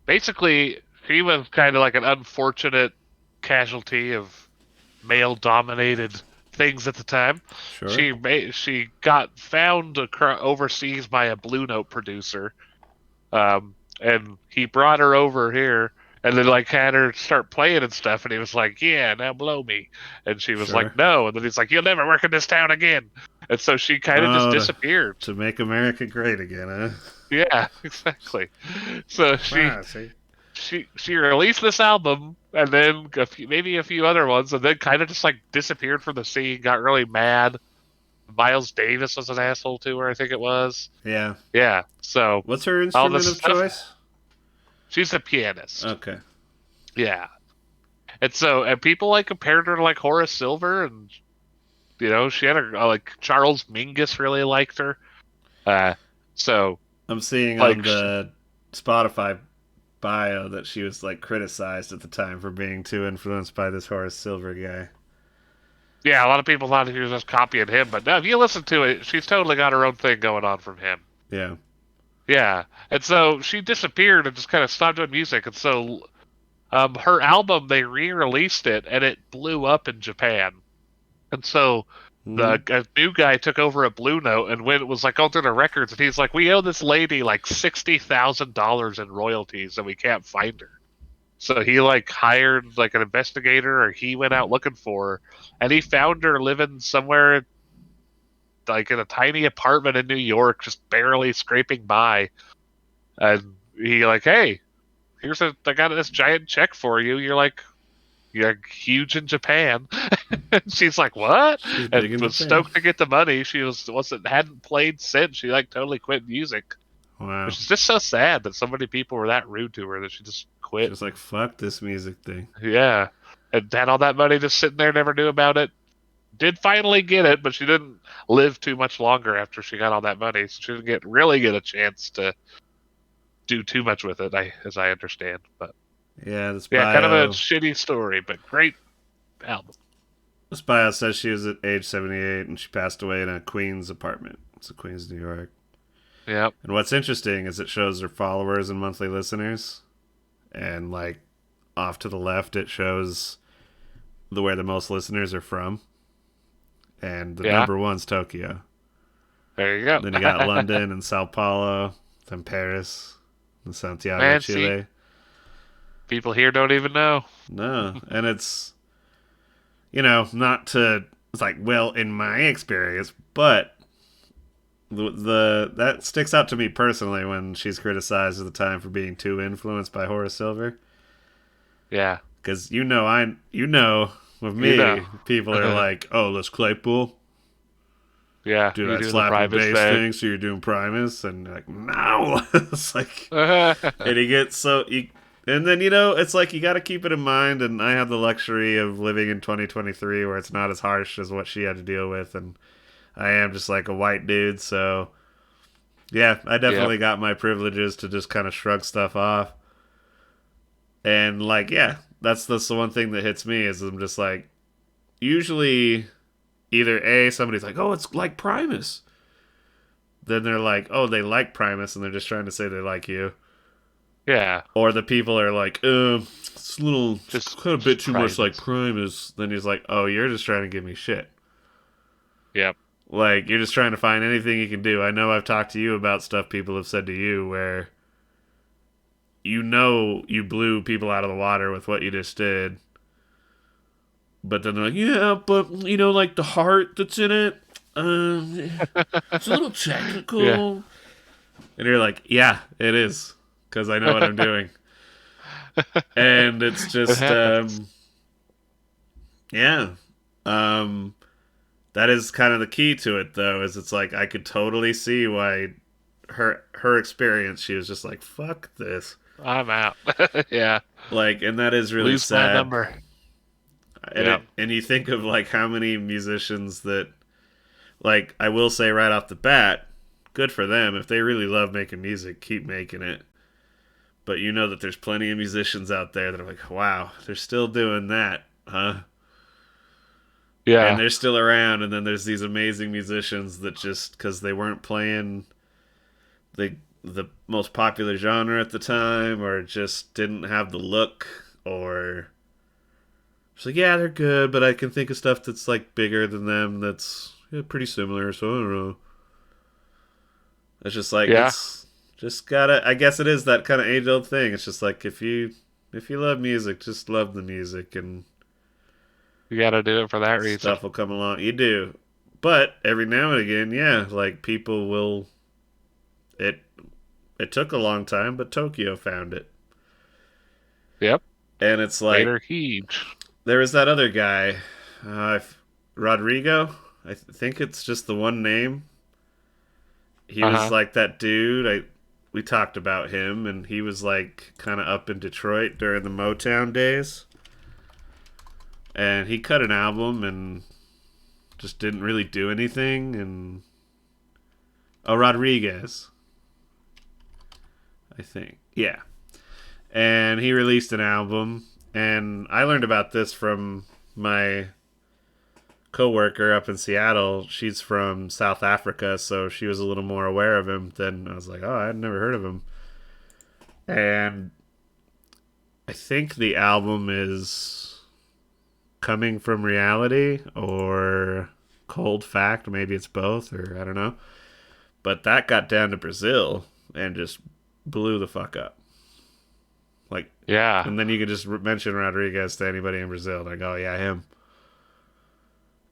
basically, he was kind of like an unfortunate casualty of male-dominated things at the time. Sure. She got found overseas by a Blue Note producer, and he brought her over here, and then like had her start playing and stuff, and he was like, "Yeah, now blow me," and she was like, Sure. "No," and then he's like, "You'll never work in this town again," and so she kind of just Oh, disappeared. to make America great again, huh? Yeah, exactly. So Classy. she released this album and then maybe a few other ones and then kind of just like disappeared from the scene, got really mad. Miles Davis was an asshole to her, I think it was. Yeah. Yeah. So What's her all this instrument of stuff. choice? She's a pianist. Okay. Yeah. And people like compared her to like Horace Silver, and she had a like Charles Mingus really liked her. Uh so I'm seeing on like the Spotify bio that she was like criticized at the time for being too influenced by this Horace Silver guy. yeah, a lot of people thought she was just copying him, but no, if you listen to it, she's totally got her own thing going on from him. Yeah. Yeah, and so she disappeared and just kind of stopped doing music. And so, her album they re-released it, and it blew up in Japan. And so, Hmm. a new guy took over at Blue Note, and when it was like going through the records, and he's like, "We owe this lady like $60,000 in royalties, and we can't find her." So he like hired like an investigator, or he went out looking for her, and he found her living somewhere like in a tiny apartment in New York, just barely scraping by. And he like, "Hey, I got this giant check for you." You're huge in Japan. And she's like, "What?" She's big And in was Japan. stoked to get the money. She wasn't hadn't played since. She like totally quit music, Wow. which is just so sad that so many people were that rude to her that she just She quit. was like, fuck this music thing. Yeah, and had all that money just sitting there, never knew about it. Did finally get it, but she didn't live too much longer after she got all that money, so she didn't really get a chance to do too much with it, as I understand. But Yeah, this yeah, kind of a bio shitty story, but great album. this bio says she was at age 78 and she passed away in a Queens apartment. It's in Queens, New York. Yep. And what's interesting is it shows her followers and monthly listeners. And like off to the left it shows where the most listeners are from. And the Yeah. number one's Tokyo. There you go. Then you got London and Sao Paulo, then Paris, and Santiago, Man, see, Chile. people here don't even know. No, and it's not to. It's like, well, in my experience, but the that sticks out to me personally when she's criticized at the time for being too influenced by Horace Silver. Yeah. Because with You know. me, people are like, "Oh, let's Claypool Yeah, do you that do the slapping Primus bass thing. thing, so you're doing Primus," and you're like, no, it's like, and he gets and then it's like you got to keep it in mind. And I have the luxury of living in 2023 where it's not as harsh as what she had to deal with, and I am just like a white dude, so yeah, I Yep. definitely got my privileges to just kind of shrug stuff off. And like, yeah, that's the one thing that hits me is I'm just like, usually either A, somebody's like, oh, it's like Primus. Then they're like, oh, they like Primus and they're just trying to say they like you. Yeah. Or the people are like, it's a little, it's kind of a bit Just too much like Primus. Primus. Then he's like, oh, you're just trying to give me shit. Yep. Like, you're just trying to find anything you can do. I know I've talked to you about stuff people have said to you where you blew people out of the water with what you just did. But then they're like, yeah, but, like the heart that's in it, it's a little Yeah. technical. And you're like, yeah, it is. Because I know what I'm doing. And it's It just, happens. yeah. Um, that is kind of the key to it, though, is it's like I could totally see why her experience, she was just like, fuck this. I'm out. Yeah. Like, and that is really Lose my sad. number. And Yep. you think of like how many musicians that, like, I will say right off the bat, good for them. If they really love making music, keep making it. But you know that there's plenty of musicians out there that are like, wow, they're still doing that, huh? and Yeah. they're still around. And then there's these amazing musicians that just because they weren't playing the most popular genre at the time, or just didn't have the look, or it's like, yeah, they're good, but I can think of stuff that's like bigger than them that's pretty similar. So I don't know. It's just like Yeah. it's just gotta. I guess it is that kind of age old thing. It's just like if you love music, just love the music, and You got to do it for that reason. stuff will come along. You do, but every now and again, yeah, like people will. It it took a long time, but Tokyo found it, Yep. and it's Made like her huge. there was that other guy, Rodrigo. Think it's just the one name. He Uh was huh. like that dude. We talked about him, and he was like kind of up in Detroit during the Motown days, and he cut an album and just didn't really do anything. And Rodriguez, I think, yeah. And he released an album, and I learned about this from my coworker up in Seattle. She's from South Africa, so she was a little more aware of him than I was like, oh, I'd never heard of him. And I think the album is Coming from Reality or Cold Fact. Maybe it's both, or I don't know. But that got down to Brazil and just blew the fuck up. Like, Yeah. and then you could just mention Rodriguez to anybody in Brazil. Like, oh yeah, him.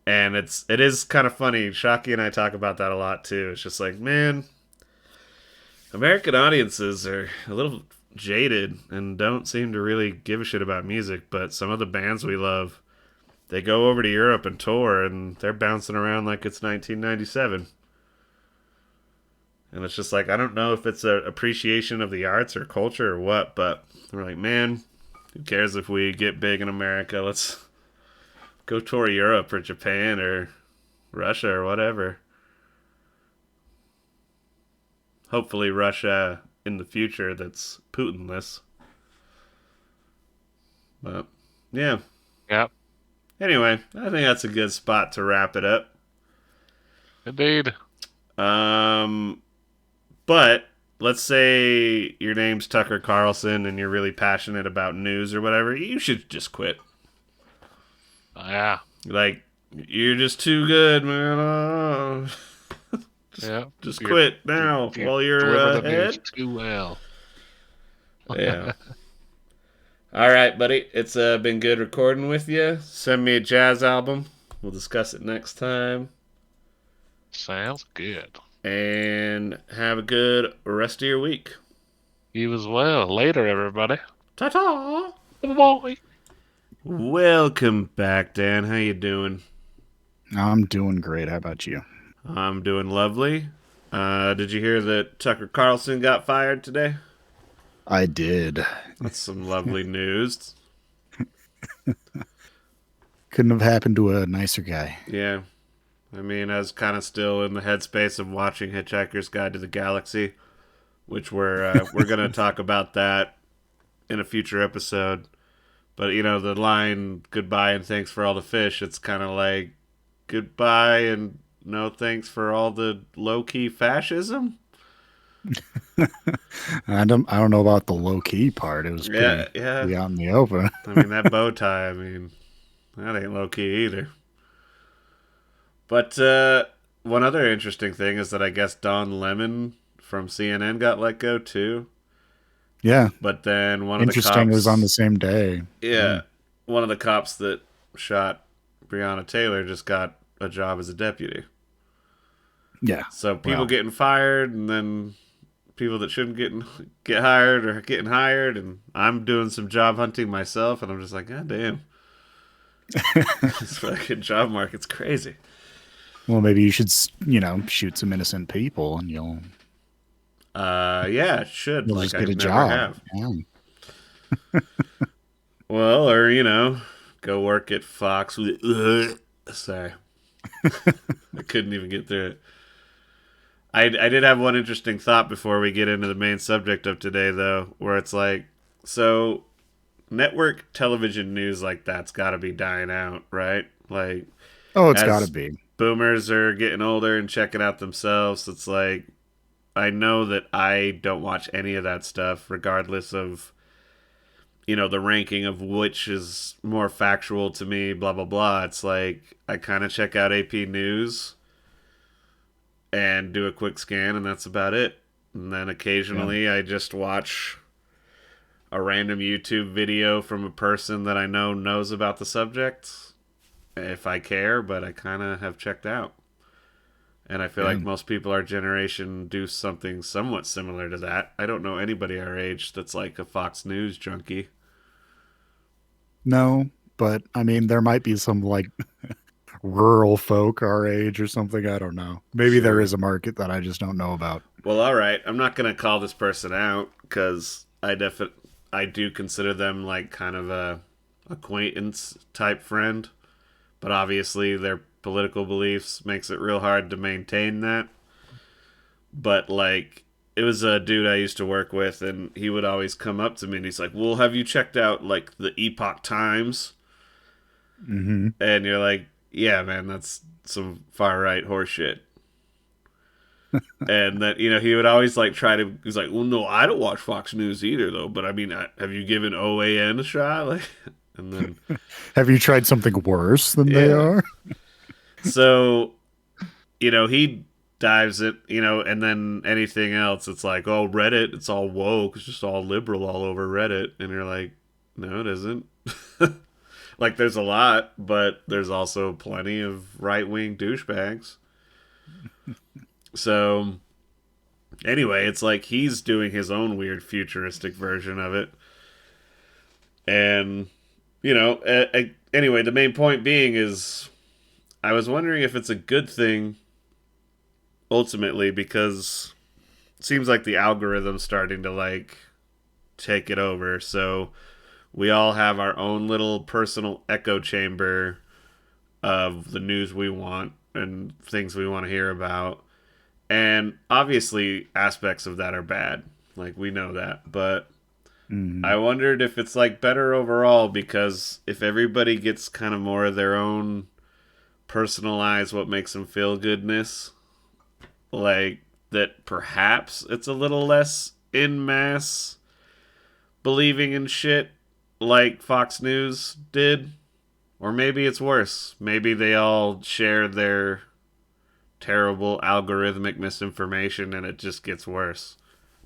And it is kind of funny. Shockey and I talk about that a lot too. It's just like, man, American audiences are a little jaded and don't seem to really give a shit about music. But some of the bands we love, they go over to Europe and tour, and they're bouncing around like it's 1997. And it's just like, I don't know if it's an appreciation of the arts or culture or what, but we're like, man, who cares if we get big in America? Let's go tour Europe or Japan or Russia or whatever. Hopefully, Russia in the future that's Putinless. But yeah. Yep. Anyway, I think that's a good spot to wrap it up. Indeed. Um, but let's say your name's Tucker Carlson and you're really passionate about news or whatever. You should just quit. Yeah. Like, you're just too good, man. Oh. Yeah. Just You quit now you while you're deliver the news ahead. too well. Yeah. All right, buddy. It's been good recording with you. Send me a jazz album. We'll discuss it next time. Sounds good. And have a good rest of your week. You as well. Later, everybody. Ta ta. Bye. Welcome back, Dan. How you doing? I'm doing great. How about you? I'm doing lovely. Did you hear that Tucker Carlson got fired today? I did. That's some lovely news. Couldn't have happened to a nicer guy. Yeah. I mean, I was kind of still in the headspace of watching Hitchhiker's Guide to the Galaxy, which we're gonna talk about that in a future episode. But you know, the line "goodbye and thanks for all the fish," it's kind of like goodbye and no thanks for all the low key fascism. I don't know about the low key part. It was Yeah, pretty, yeah. pretty out in the open. I mean, that bow tie. I mean, that ain't low key either. But one other interesting thing is that I guess Don Lemon from CNN got let go too. Yeah. But then one of the Interesting. It was on the cops, same day. yeah, one of the cops that shot Breonna Taylor just got a job as a deputy. Yeah. So people Well. getting fired, and then people that shouldn't get hired are getting hired, and I'm doing some job hunting myself, and I'm just like, God damn, this fucking job market's crazy. Well, maybe you should, shoot some innocent people and you'll Yeah, it should. Like just I get a never job. have. Yeah. Well, or go work at Fox. Sorry, I couldn't even get through it. I did have one interesting thought before we get into the main subject of today, though, where it's like, so network television news like that's got to be dying out, right? Like, Oh, it's got to As be. boomers are getting older and checking out themselves, it's like I know that I don't watch any of that stuff, regardless of the ranking of which is more factual to me. Blah blah blah. It's like I kind of check out AP News and do a quick scan, and that's about it. And then Yeah. occasionally I just watch a random YouTube video from a person that I know knows about the subject if I care, but I kind of have checked out. And I feel Yeah. like most people our generation do something somewhat similar to that. I don't know anybody our age that's like a Fox News junkie. No, but I mean, there might be some like rural folk our age or something. I don't know. Maybe there Sure. is a market that I just don't know about. Well, all right. I'm not gonna call this person out because I do consider them like kind of a acquaintance type friend, but obviously their political beliefs makes it real hard to maintain that. But like it was a dude I used to work with, and he would always come up to me and he's like, "Well, have you checked out like the Epoch Times?" Hmm. And you're like, "Yeah, man, that's some far right horseshit." And that he would always like try to. He's like, "Well, no, I don't watch Fox News either, though. But I mean, have you given OAN a shot?" Like, and then Have you tried something worse than they yeah, are? so he dives it, and then anything else, it's like, oh, Reddit, it's all woke, it's just all liberal all over Reddit, and you're like, no, it isn't. Like, there's a lot, but there's also plenty of right wing douchebags. So anyway, it's like he's doing his own weird futuristic version of it, and anyway, the main point being is, I was wondering if it's a good thing ultimately because it seems like the algorithm's starting to like take it over. So we all have our own little personal echo chamber of the news we want and things we want to hear about. And obviously aspects of that are bad. Like we know that, but I Mm, wondered if it's like better overall because if everybody gets kind of more of their own personalized what makes them feel goodness, like that perhaps it's a little less in mass believing in shit like Fox News did. Or maybe it's worse. Maybe they all share their terrible algorithmic misinformation and it just gets worse.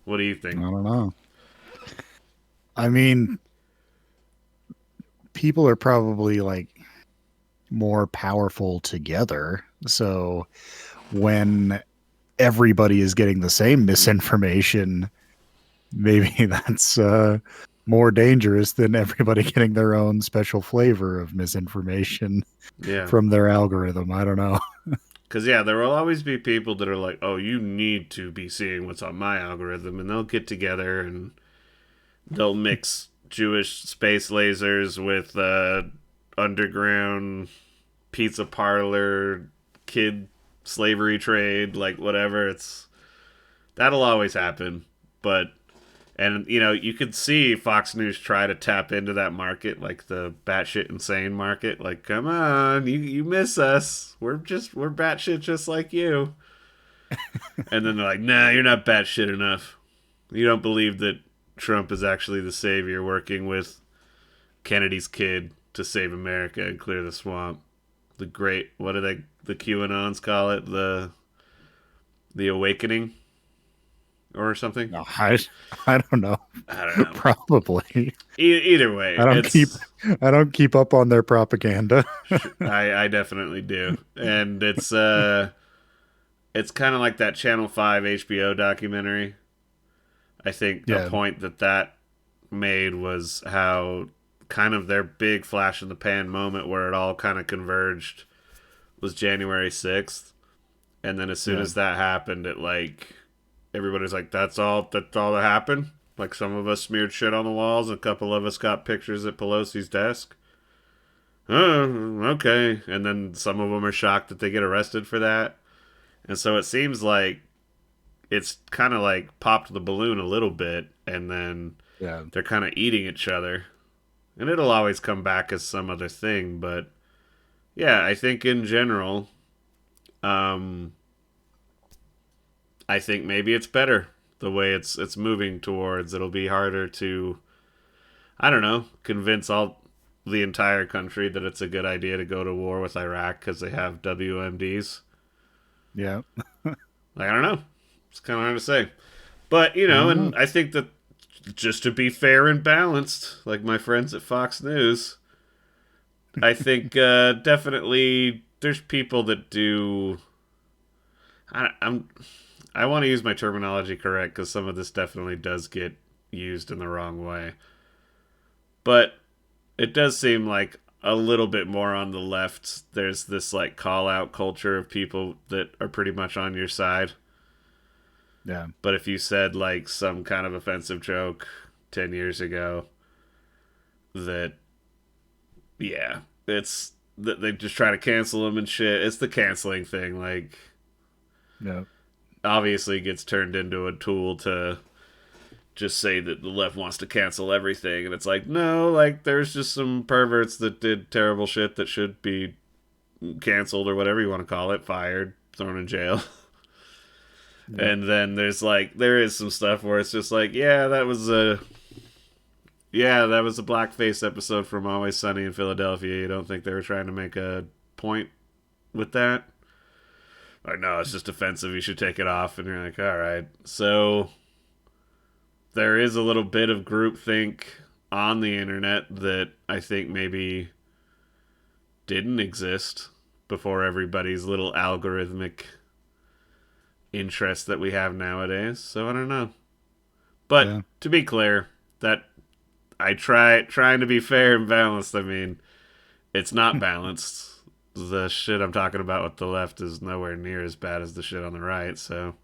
What do you I think? don't know. I mean, people are probably like more powerful together. So when everybody is getting the same misinformation, maybe that's more dangerous than everybody getting their own special flavor of misinformation Yeah. from their algorithm. I don't know. Because, yeah, there will always be people that are like, oh, you need to be seeing what's on my algorithm. And they'll get together and they'll mix Jewish space lasers with underground pizza parlor, kid slavery trade, like whatever. That'll always happen. But and you could see Fox News try to tap into that market, like the batshit insane market. Like, come on, you miss us. We're batshit just like you. And then they're like, nah, you're not batshit enough. You don't believe that Trump is actually the savior working with Kennedy's kid to save America and clear the swamp. The great, what do the QAnons call it? The awakening or something. No, I don't know. I don't know. Probably. Either way, I don't keep it's I don't keep up on their propaganda. I definitely do, and it's kind of like that Channel 5 HBO documentary. I think a Yeah. point that made was how kind of their big flash in the pan moment where it all kind of converged was January 6th, and then as soon Yeah. as that happened, it like everybody's like, that's all that happened. Like some of us smeared shit on the walls, and a couple of us got pictures at Pelosi's desk. Oh, okay. And then some of them are shocked that they get arrested for that. And so it seems like it's kind of like popped the balloon a little bit, and then Yeah. they're kind of eating each other. And it'll always come back as some other thing, but yeah, I think in general, um, I think maybe it's better the way it's moving towards. It'll be harder to, I don't know, convince all the entire country that it's a good idea to go to war with Iraq because they have WMDs. Yeah. Like, I don't know. It's kind of hard to say. But, I don't know. and I think that just to be fair and balanced, like my friends at Fox News, I think definitely there's people that do. I'm I want to use my terminology correct because some of this definitely does get used in the wrong way. But it does seem like a little bit more on the left. There's this like call out culture of people that are pretty much on your side. Yeah. But if you said like some kind of offensive joke 10 years ago, that, yeah, it's that they just try to cancel them and shit. It's the canceling thing. Like, Yeah. obviously gets turned into a tool to just say that the left wants to cancel everything. And it's like, no, like, there's just some perverts that did terrible shit that should be canceled or whatever you want to call it, fired, thrown in jail. Yeah. And then there is some stuff where it's just like, that was a blackface episode from Always Sunny in Philadelphia. You don't think they were trying to make a point with that? Or no, it's just offensive. You should take it off. And you're like, all right. So there is a little bit of groupthink on the internet that I think maybe didn't exist before everybody's little algorithmic interest that we have nowadays. So I don't know. But Yeah. to be clear, that trying to be fair and balanced. I mean, it's not balanced. The shit I'm talking about with the left is nowhere near as bad as the shit on the right. So,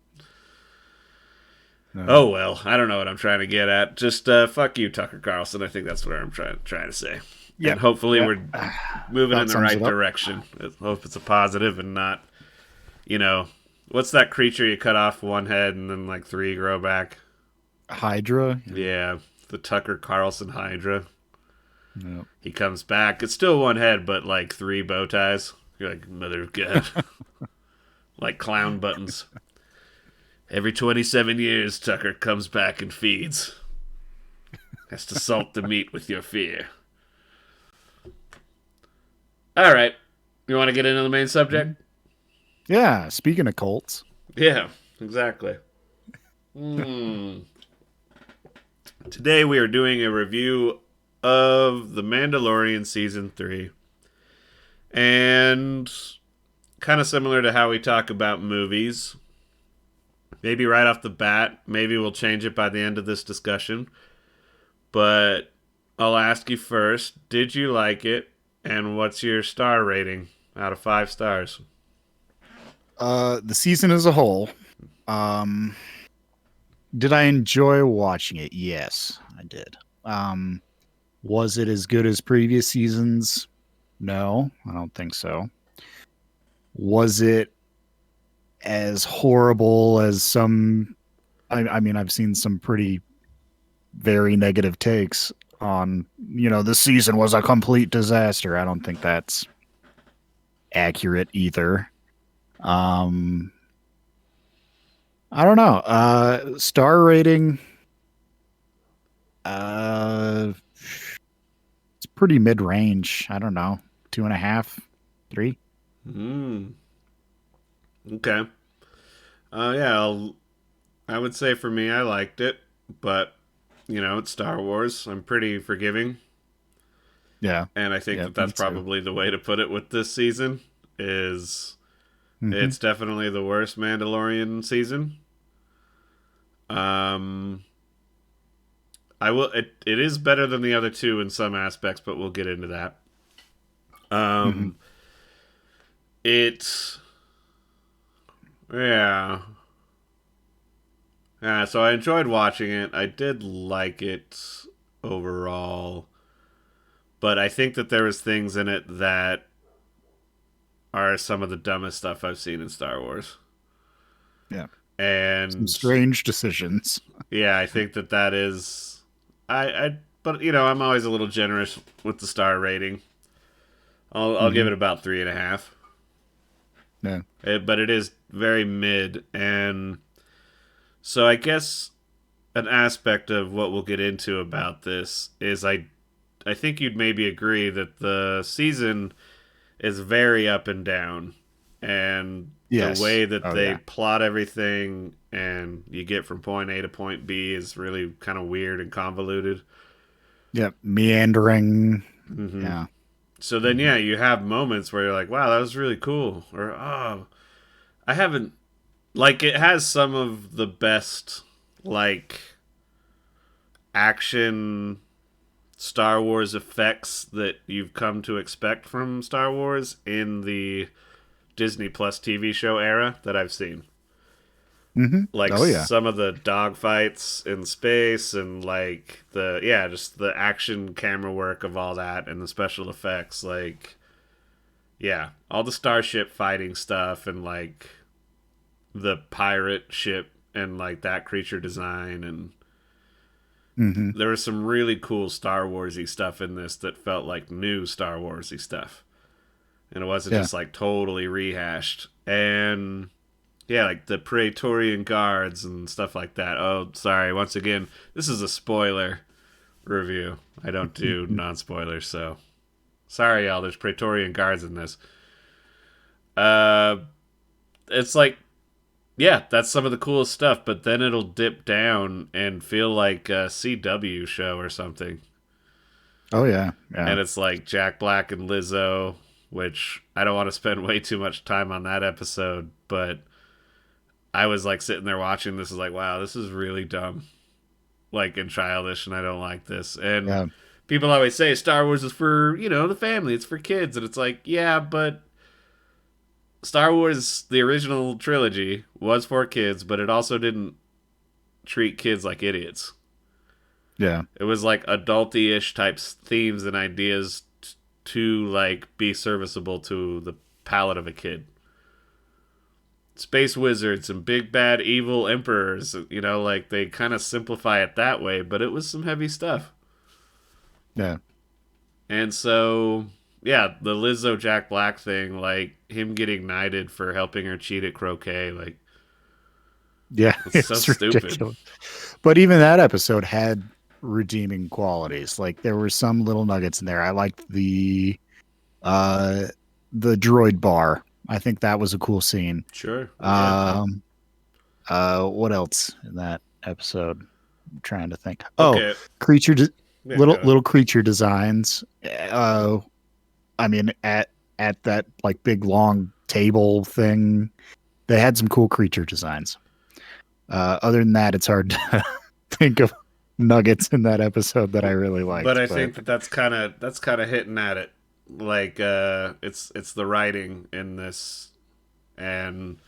No. oh well, I don't know what I'm trying to get at. Just fuck you, Tucker Carlson. I think that's what I'm trying to say. Yep. And hopefully Yep. we're moving That in the sums right it up. direction. I hope it's a positive and not, what's that creature you cut off one head and then like three grow back? Hydra. Yeah, the Tucker Carlson Hydra. Yep. He comes back. It's still one head, but like three bow ties. You're like, mother of God. Like clown buttons. Every 27 years, Tucker comes back and feeds. Has to salt the meat with your fear. All right. You want to get into the main subject? Yeah. Speaking of cults. Yeah, exactly. Today we are doing a review of The Mandalorian Season 3. And kind of similar to how we talk about movies. Maybe right off the bat, maybe we'll change it by the end of this discussion. But I'll ask you first, did you like it? And what's your star rating out of 5 stars? The season as a whole. Did I enjoy watching it? Yes, I did. Was it as good as previous seasons? No, I don't think so. Was it as horrible as some? I mean, I've seen some pretty very negative takes on, the season was a complete disaster. I don't think that's accurate either. I don't know. Star rating. It's pretty mid-range. I don't know. 2.5, 3. Okay. Yeah, I would say for me, I liked it, but it's Star Wars. I'm pretty forgiving, Yeah. and I think Yeah, that that's me too. probably the way to put it with this season. It's definitely the worst Mandalorian season. It is better than the other two in some aspects, but we'll get into that. It's yeah. Yeah, so I enjoyed watching it. I did like it overall. But I think that there was things in it that are some of the dumbest stuff I've seen in Star Wars. Yeah. And Some strange decisions. yeah, I think that is but I'm always a little generous with the star rating. I'll give it about 3.5. Yeah. But it is very mid, and so I guess an aspect of what we'll get into about this is I think you'd maybe agree that the season is very up and down, and the Yes. way that Oh they yeah. plot everything and you get from point A to point B is really kind of weird and convoluted. Yep. Meandering. Hmm. Yeah. So then, yeah, you have moments where you're like, "Wow, that was really cool," or "Oh, I haven't." Like, it has some of the best like action Star Wars effects that you've come to expect from Star Wars in the Disney Plus TV show era that I've seen. Like Oh yeah. some of the dogfights in space and like just the action camera work of all that and the special effects. Like, yeah, all the starship fighting stuff and like the pirate ship and like that creature design, and Hmm. there was some really cool Star Warsy stuff in this that felt like new Star Warsy stuff, and it wasn't Yeah. just like totally rehashed. And yeah, like the Praetorian Guards and stuff like that. Oh, sorry, once again, this is a spoiler review. I don't do non spoilers, so sorry, y'all. There's Praetorian Guards in this. Uh, it's like, yeah, that's some of the coolest stuff, but then it'll dip down and feel like a CW show or something. Oh yeah. Yeah. And it's like Jack Black and Lizzo, which I don't want to spend way too much time on that episode, but I was like sitting there watching this, is like, wow, this is really dumb, like, and childish, and I don't like this. And Yeah. people always say Star Wars is for, the family, it's for kids, and it's like, yeah, but Star Wars, the original trilogy, was for kids, but it also didn't treat kids like idiots. Yeah. It was like adulty-ish types themes and ideas to like be serviceable to the palate of a kid. Space wizards and big bad evil emperors, like they kind of simplify it that way, but it was some heavy stuff. Yeah. And so, yeah, the Lizzo Jack Black thing, like him getting knighted for helping her cheat at croquet, like Yeah. it's so It's stupid. ridiculous. But even that episode had redeeming qualities. Like there were some little nuggets in there. I liked uh the droid bar. I think that was a cool scene. Sure, yeah, Um what else in that episode? I'm trying to think. Oh, okay, creature yeah, go little ahead. little creature designs. I mean at that like big long table thing, they had some cool creature designs. Other than that, it's hard to think of nuggets in that episode that I really But liked. I But think that's kind of hitting at it. Like it's the writing in this and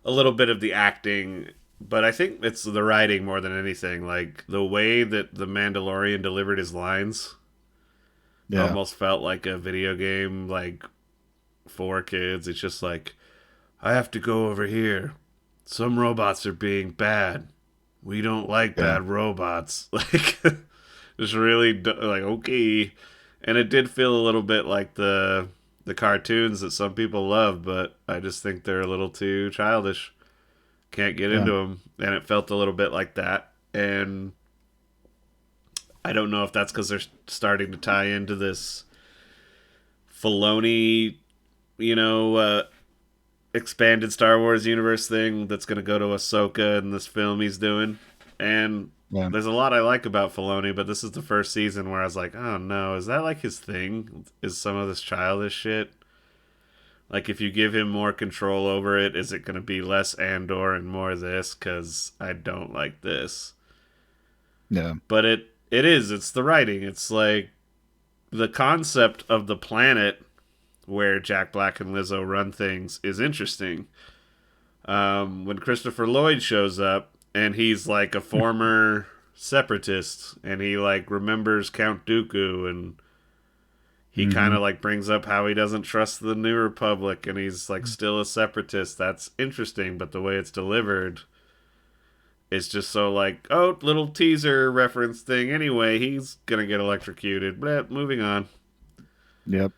a little bit of the acting, but I think it's the writing more than anything. Like the way that the Mandalorian delivered his lines yeah, almost felt like a video game, like for kids. It's just like, I have to go over here. Some robots are being bad. We don't like yeah, bad robots. Like, just really like okay. And it did feel a little bit like the cartoons that some people love, but I just think they're a little too childish. Can't get yeah, into them, and it felt a little bit like that. And I don't know if that's because they're starting to tie into this Filoni, you know, uh, expanded Star Wars universe thing that's going to go to Ahsoka in this film he's doing. And yeah, there's a lot I like about Filoni, but this is the first season where I was like, oh no, is that like his thing? Is some of this childish shit? Like, if you give him more control over it, is it going to be less Andor and more this? Because I don't like this. yeah, But it is. It's the writing. It's like the concept of the planet where Jack Black and Lizzo run things is interesting. When Christopher Lloyd shows up and he's like a former separatist and he like remembers Count Dooku, and he kind hmm, of like brings up how he doesn't trust the New Republic and he's like still a separatist. That's interesting, but the way it's delivered, it's just so like, oh, little teaser reference thing. Anyway, he's gonna get electrocuted. But moving on. yep.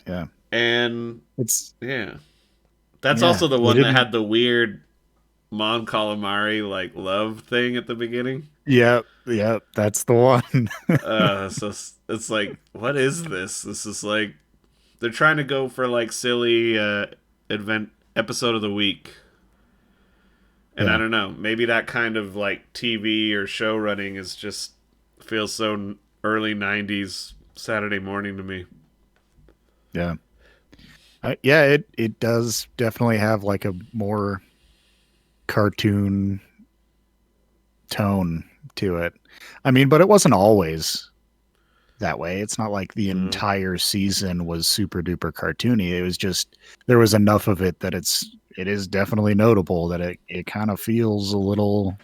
Yeah. And It's yeah, that's yeah. also the They one that didn't. had the weird Mon Calamari like love thing at the beginning. Yeah. Yeah. That's the one. So it's like, what is this? This is like they're trying to go for like silly event episode of the week, and I Yeah. don't know. Maybe that kind of like TV or show running is just feels so early '90s Saturday morning to me. Yeah. Yeah. It does definitely have like a more cartoon tone to it. I mean, but it wasn't always that way. It's not like the Mm. entire season was super duper cartoony. It was just there was enough of it that it is definitely notable that it kind of feels a little,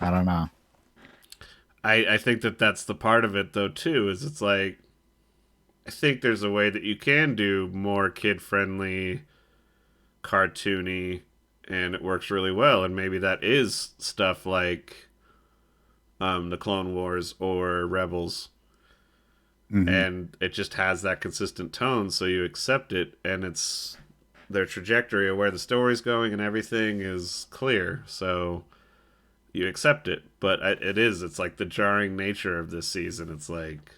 I don't know. I think that that's the part of it though too. Is it's like I think there's a way that you can do more kid friendly, cartoony, and it works really well. And maybe that is stuff like the Clone Wars or Rebels, Hmm. and it just has that consistent tone, so you accept it, and it's their trajectory of where the story's going and everything is clear, so you accept it. But it's like the jarring nature of this season. It's like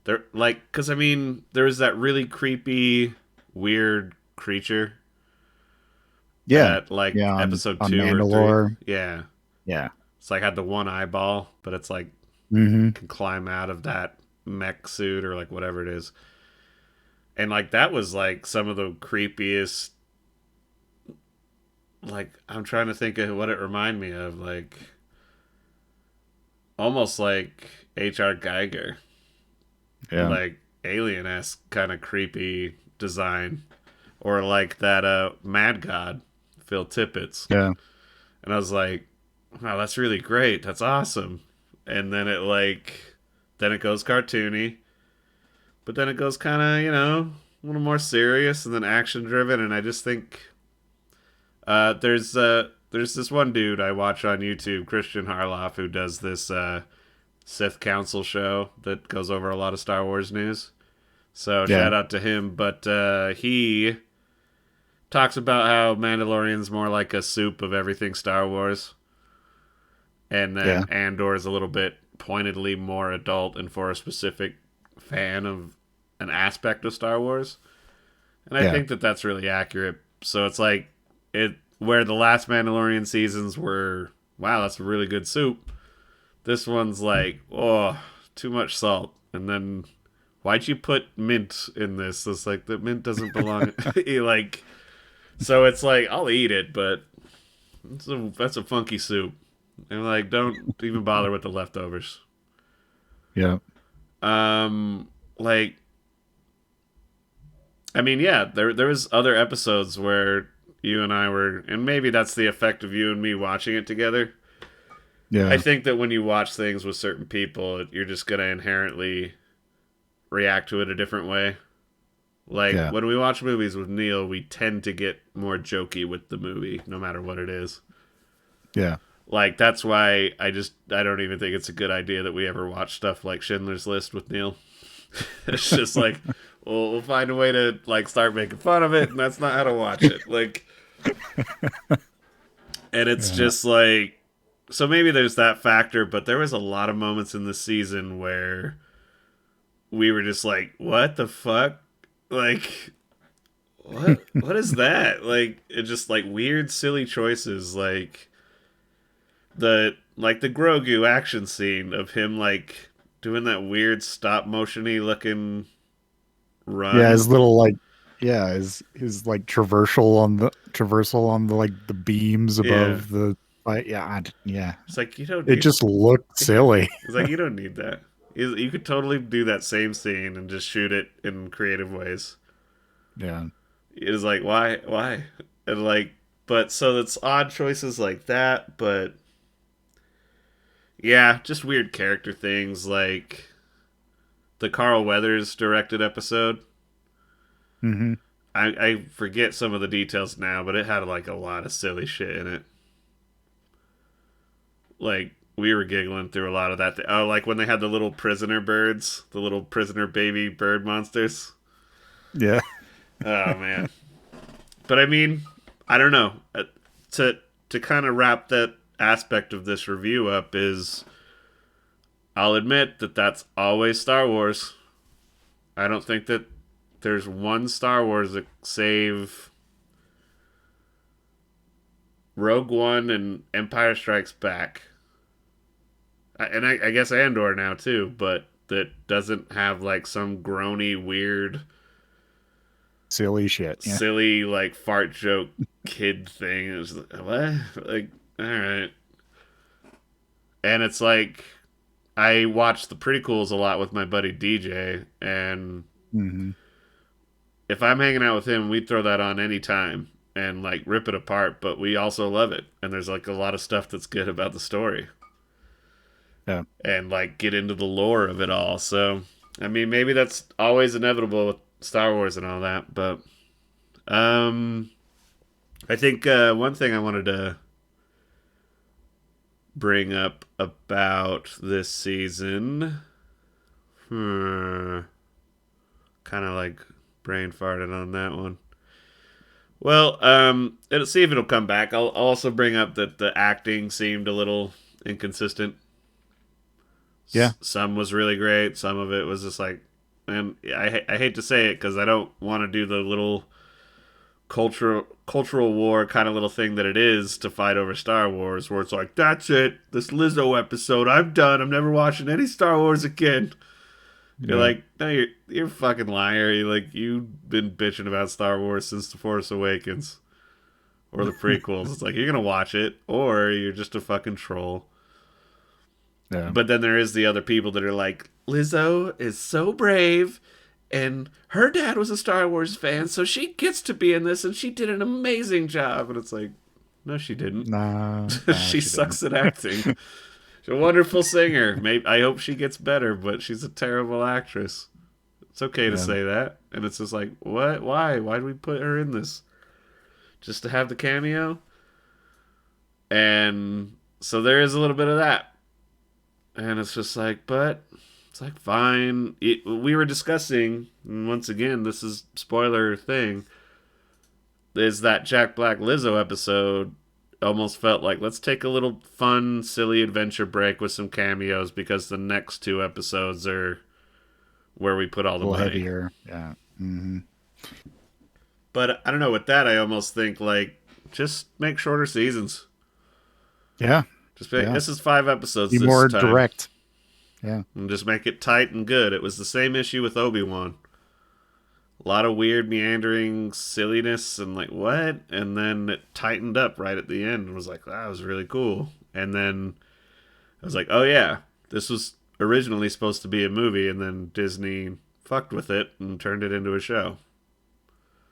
they're like, because I mean, there was that really creepy, weird creature Yeah. at like Yeah, episode on 2 or 3. Mandalore. Yeah, Yeah. it's like had the one eyeball, but it's like Hmm. can climb out of that mech suit or like whatever it is. And like that was like some of the creepiest, like I'm trying to think of what it reminded me of, like almost like HR Geiger, Yeah. like alien-esque kind of creepy design, or like that Mad God Phil Tippett's. Yeah. And I was like, wow, that's really great, that's awesome. And then then it goes cartoony, but then it goes kind of, a little more serious and then action driven. And I just think there's this one dude I watch on YouTube, Christian Harloff, who does this Sith Council show that goes over a lot of Star Wars news. So Yeah. shout out to him. But he talks about how Mandalorian's more like a soup of everything Star Wars, and Yeah. then Andor is a little bit pointedly more adult and for a specific fan of an aspect of Star Wars. And I Yeah. think that that's really accurate. So it's like it where the last Mandalorian seasons were, wow, that's a really good soup. This one's like, oh, too much salt. And then why'd you put mint in this? It's like the mint doesn't belong. Like, so it's like I'll eat it, but that's a funky soup. And like, don't even bother with the leftovers. Yeah. Um, like, I mean, yeah, there was other episodes where you and I were, and maybe that's the effect of you and me watching it together. I Yeah. think that when you watch things with certain people, you're just gonna inherently react to it a different way. Like Yeah. when we watch movies with Neil, we tend to get more jokey with the movie, no matter what it is. Yeah. Like that's why I don't even think it's a good idea that we ever watch stuff like Schindler's List with Neil. It's just like, well, we'll find a way to like start making fun of it, and that's not how to watch it. Like, and it's Yeah. just like, so maybe there's that factor, but there was a lot of moments in the season where we were just like, what the fuck? Like, what is that? Like, it just like weird, silly choices, like the Grogu action scene of him like doing that weird stop motiony looking Yeah, run. his little like yeah, his like traversal on the like the beams Yeah, above the like yeah, yeah. it's like you don't It need. just looked silly. It's like you don't need that. You could totally do that same scene and just shoot it in creative ways. Yeah. It's like why, and like, but so it's odd choices like that, but yeah, just weird character things like the Carl Weathers directed episode. Hmm. I forget some of the details now, but it had like a lot of silly shit in it. Like we were giggling through a lot of that. Oh, like when they had the little prisoner birds, the little prisoner baby bird monsters. Yeah. Oh man. But I mean, I don't know. To to kind of wrap that aspect of this review up is I'll admit that that's always Star Wars. I don't think that there's one Star Wars that save Rogue One and Empire Strikes Back. And I guess Andor now too, but that doesn't have like some groany, weird, Silly shit. Yeah. silly like fart joke kid thing. It was like, what? Like, all right. And it's like I watch the prequels a lot with my buddy DJ, and Hmm. if I'm hanging out with him, we'd throw that on any time and like rip it apart. But we also love it, and there's like a lot of stuff that's good about the story, Yeah. and like get into the lore of it all. So, I mean, maybe that's always inevitable with Star Wars and all that, but um, I think one thing I wanted to bring up about this season, kind of like brain farted on that one. Well, it'll see if it'll come back. I'll also bring up that the acting seemed a little inconsistent. Yeah. Some was really great. Some of it was just like, and I hate to say it because I don't want to do the little cultural war kind of little thing that it is to fight over Star Wars, where it's like, that's it, this Lizzo episode, I'm done. I'm never watching any Star Wars again. You're Yeah. like, no, you're a fucking liar. You like you've been bitching about Star Wars since The Force Awakens or the prequels. It's like you're gonna watch it, or you're just a fucking troll. Yeah. But then there is the other people that are like, Lizzo is so brave, and her dad was a Star Wars fan, so she gets to be in this, and she did an amazing job. And it's like, no, she didn't. Nah. She She didn't. sucks at acting. She's a wonderful singer. Maybe I hope she gets better, but she's a terrible actress. It's okay to Yeah. say that. And it's just like, what? Why? Why did we put her in this? Just to have the cameo? And so there is a little bit of that. And it's just like, but it's like, fine. We were discussing, and once again, this is spoiler thing, is that Jack Black Lizzo episode almost felt like let's take a little fun, silly adventure break with some cameos because the next two episodes are where we put all A the little money. heavier. Yeah. Hmm. But I don't know, with that, I almost think like just make shorter seasons. Yeah. Just make, Yeah. this is 5 episodes Be this more time, direct. Yeah. and just make it tight and good. It was the same issue with Obi-Wan. A lot of weird meandering silliness and like what, and then it tightened up right at the end and was like that was really cool. And then I was like, oh yeah, this was originally supposed to be a movie, and then Disney fucked with it and turned it into a show.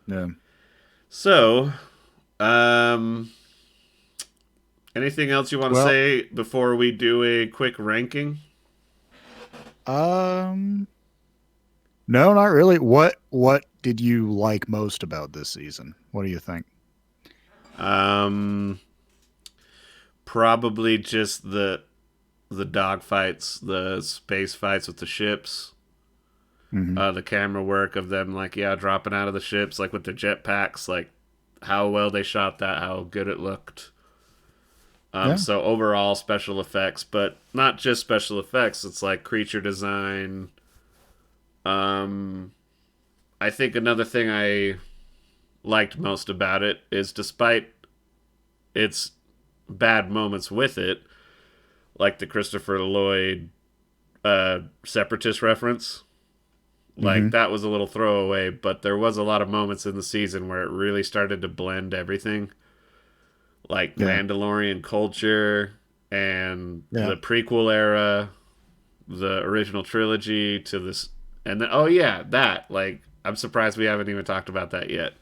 Yeah. So, anything else you want to Well, say before we do a quick ranking? no, not really. What did you like most about this season? What do you think? Um, Probably just the dog fights, the space fights with the ships, Hmm. the camera work of them like dropping out of the ships like with their jetpacks, like how well they shot that, how good it looked. Yeah. So overall special effects, but not just special effects. It's like creature design. I think another thing I liked most about it is despite its bad moments with it, like the Christopher Lloyd separatist reference. Like Hmm. that was a little throwaway, but there was a lot of moments in the season where it really started to blend everything, like Yeah. Mandalorian culture and Yeah. the prequel era, the original trilogy to this, and then oh yeah, that like I'm surprised we haven't even talked about that yet.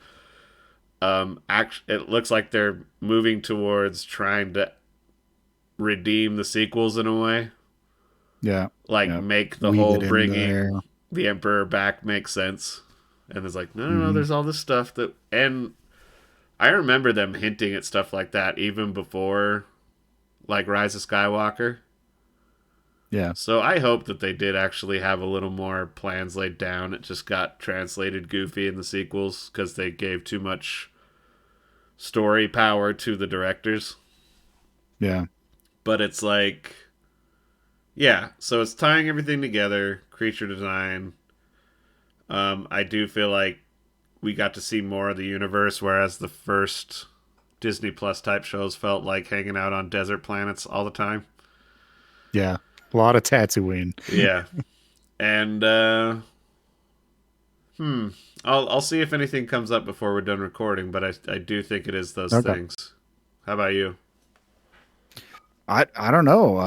It looks like they're moving towards trying to redeem the sequels in a way, Yeah. like Yeah. make the Weave whole it in there. bringing the Emperor back make sense. And it's like, no, no, no, Hmm. there's all this stuff that, and I remember them hinting at stuff like that even before, like Rise of Skywalker. Yeah. So I hope that they did actually have a little more plans laid down. It just got translated goofy in the sequels because they gave too much story power to the directors. Yeah. But it's like, yeah, so it's tying everything together, creature design. I do feel like we got to see more of the universe, whereas the first Disney Plus type shows felt like hanging out on desert planets all the time. Yeah. A lot of Tatooine. Yeah. And hmm, I'll see if anything comes up before we're done recording, but I do think it is those Okay. things. How about you? I don't know.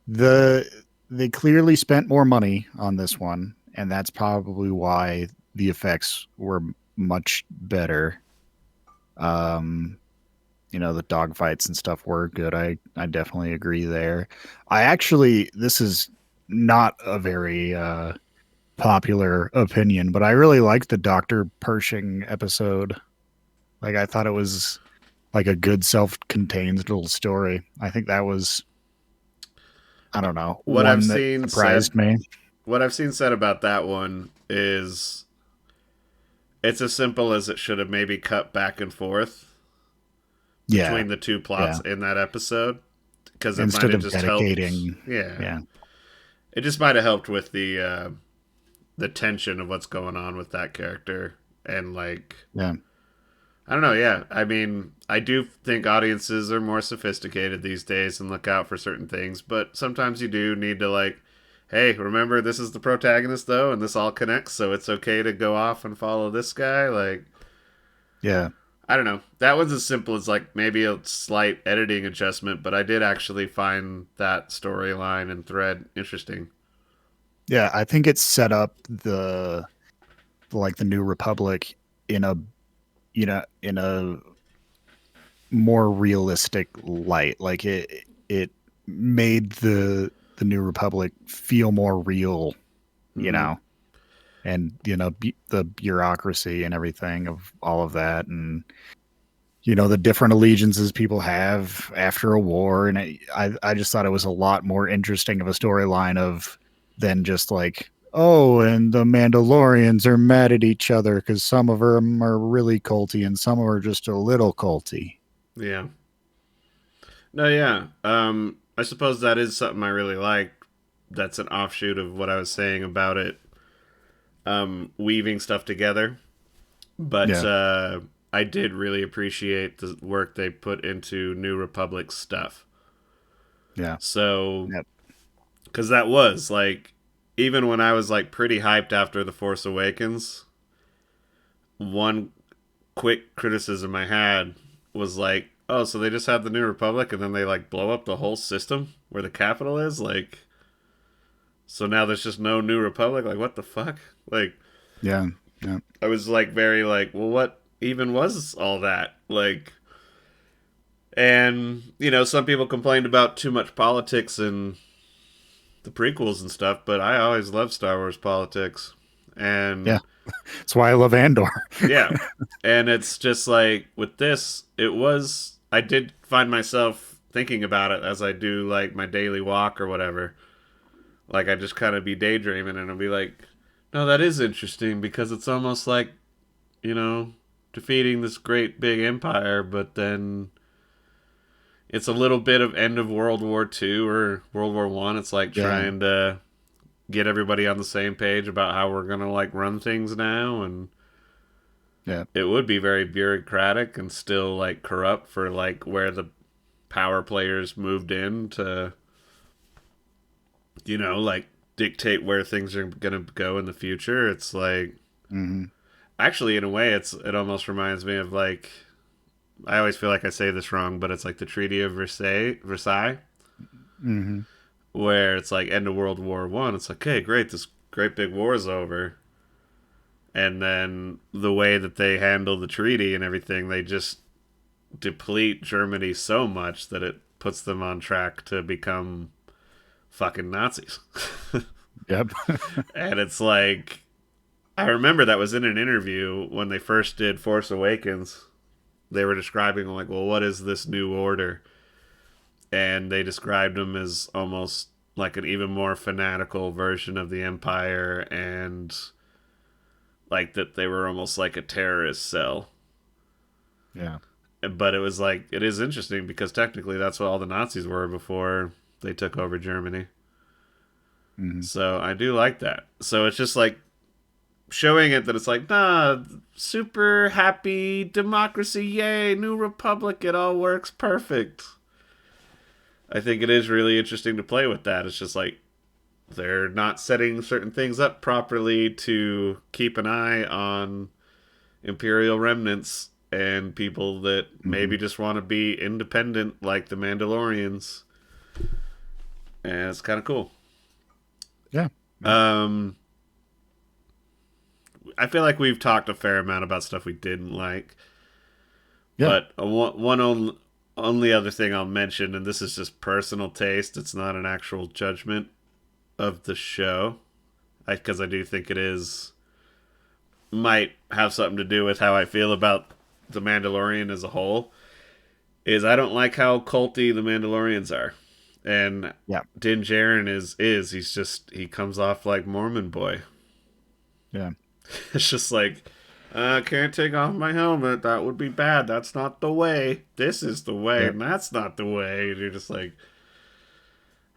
The they clearly spent more money on this one, and that's probably why the effects were much better. Um, the dogfights and stuff were good. I definitely agree there. I actually this is not a very popular opinion, but I really liked the Dr. Pershing episode. Like I thought it was like a good self-contained little story. I think that was I don't know, What I've one that seen said surprised me. what I've seen said about that one is it's as simple as it should have maybe cut back and forth Yeah, between the two plots yeah. in that episode because it might Instead have of just helped. dedicating, Yeah, yeah, it just might have helped with the tension of what's going on with that character and like yeah, I don't know. Yeah, I mean, I do think audiences are more sophisticated these days and look out for certain things, but sometimes you do need to like, hey, remember this is the protagonist though, and this all connects, so it's okay to go off and follow this guy. Like, yeah, I don't know. That one's as simple as like maybe a slight editing adjustment, but I did actually find that storyline and thread interesting. yeah. I think it set up the New Republic in a in a more realistic light. Like it made the New Republic feel more real, you Mm-hmm. know, and the bureaucracy and everything of all of that, and the different allegiances people have after a war, and I just thought it was a lot more interesting of a storyline of than just like, oh, and the Mandalorians are mad at each other because some of them are really culty and some are just a little culty. Yeah. No, yeah. I suppose that is something I really like. That's an offshoot of what I was saying about it weaving stuff together. But Yeah, I did really appreciate the work they put into New Republic stuff. yeah, So, yep, because that was like, even when I was like pretty hyped after The Force Awakens, one quick criticism I had was like, oh, so they just have the New Republic and then they like blow up the whole system where the capital is? Like, so now there's just no New Republic? Like, what the fuck? Like, yeah, yeah, I was like very like, well, what even was all that? Like, and some people complained about too much politics in the prequels and stuff, but I always loved Star Wars politics, yeah. and That's why I love Andor. yeah, and it's just like with this, it was I did find myself thinking about it as I do like my daily walk or whatever. Like I just kind of be daydreaming and I'll be like, no, that is interesting because it's almost like you know, defeating this great big empire, but then it's a little bit of end of World War Two or World War One. It's like Yeah, trying to get everybody on the same page about how we're gonna like run things now, and yeah, it would be very bureaucratic and still like corrupt for like where the power players moved in to like dictate where things are gonna go in the future. It's like hmm, actually in a way it almost reminds me of like I always feel like I say this wrong, but it's like the Treaty of Versailles, hmm, where it's like end of World War One. It's like, okay, great, this great big war is over, and then the way that they handle the treaty and everything, they just deplete Germany so much that it puts them on track to become fucking Nazis. yep, And it's like, I remember that was in an interview when they first did Force Awakens. They were describing like, well, what is this new order? and they described him as almost like an even more fanatical version of the Empire, and like that they were almost like a terrorist cell. Yeah. But it was like, it is interesting because technically that's what all the Nazis were before they took over Germany. Hmm. So I do like that. So it's just like showing it that it's like, nah, super happy democracy, yay, new republic, it all works perfect. I think it is really interesting to play with that. It's just like they're not setting certain things up properly to keep an eye on Imperial remnants and people that Hmm. maybe just want to be independent like the Mandalorians. And it's kind of cool. Yeah. Yeah. Um, I feel like we've talked a fair amount about stuff we didn't like. Yeah. But only other thing I'll mention, and this is just personal taste, it's not an actual judgment of the show, because I do think it is might have something to do with how I feel about the Mandalorian as a whole. Is I don't like how culty the Mandalorians are, and Yeah. Din Djarin is he comes off like Mormon boy. Yeah. It's just like, I can't take off my helmet. That would be bad. That's not the way. This is the way, Yeah. and that's not the way. And you're just like,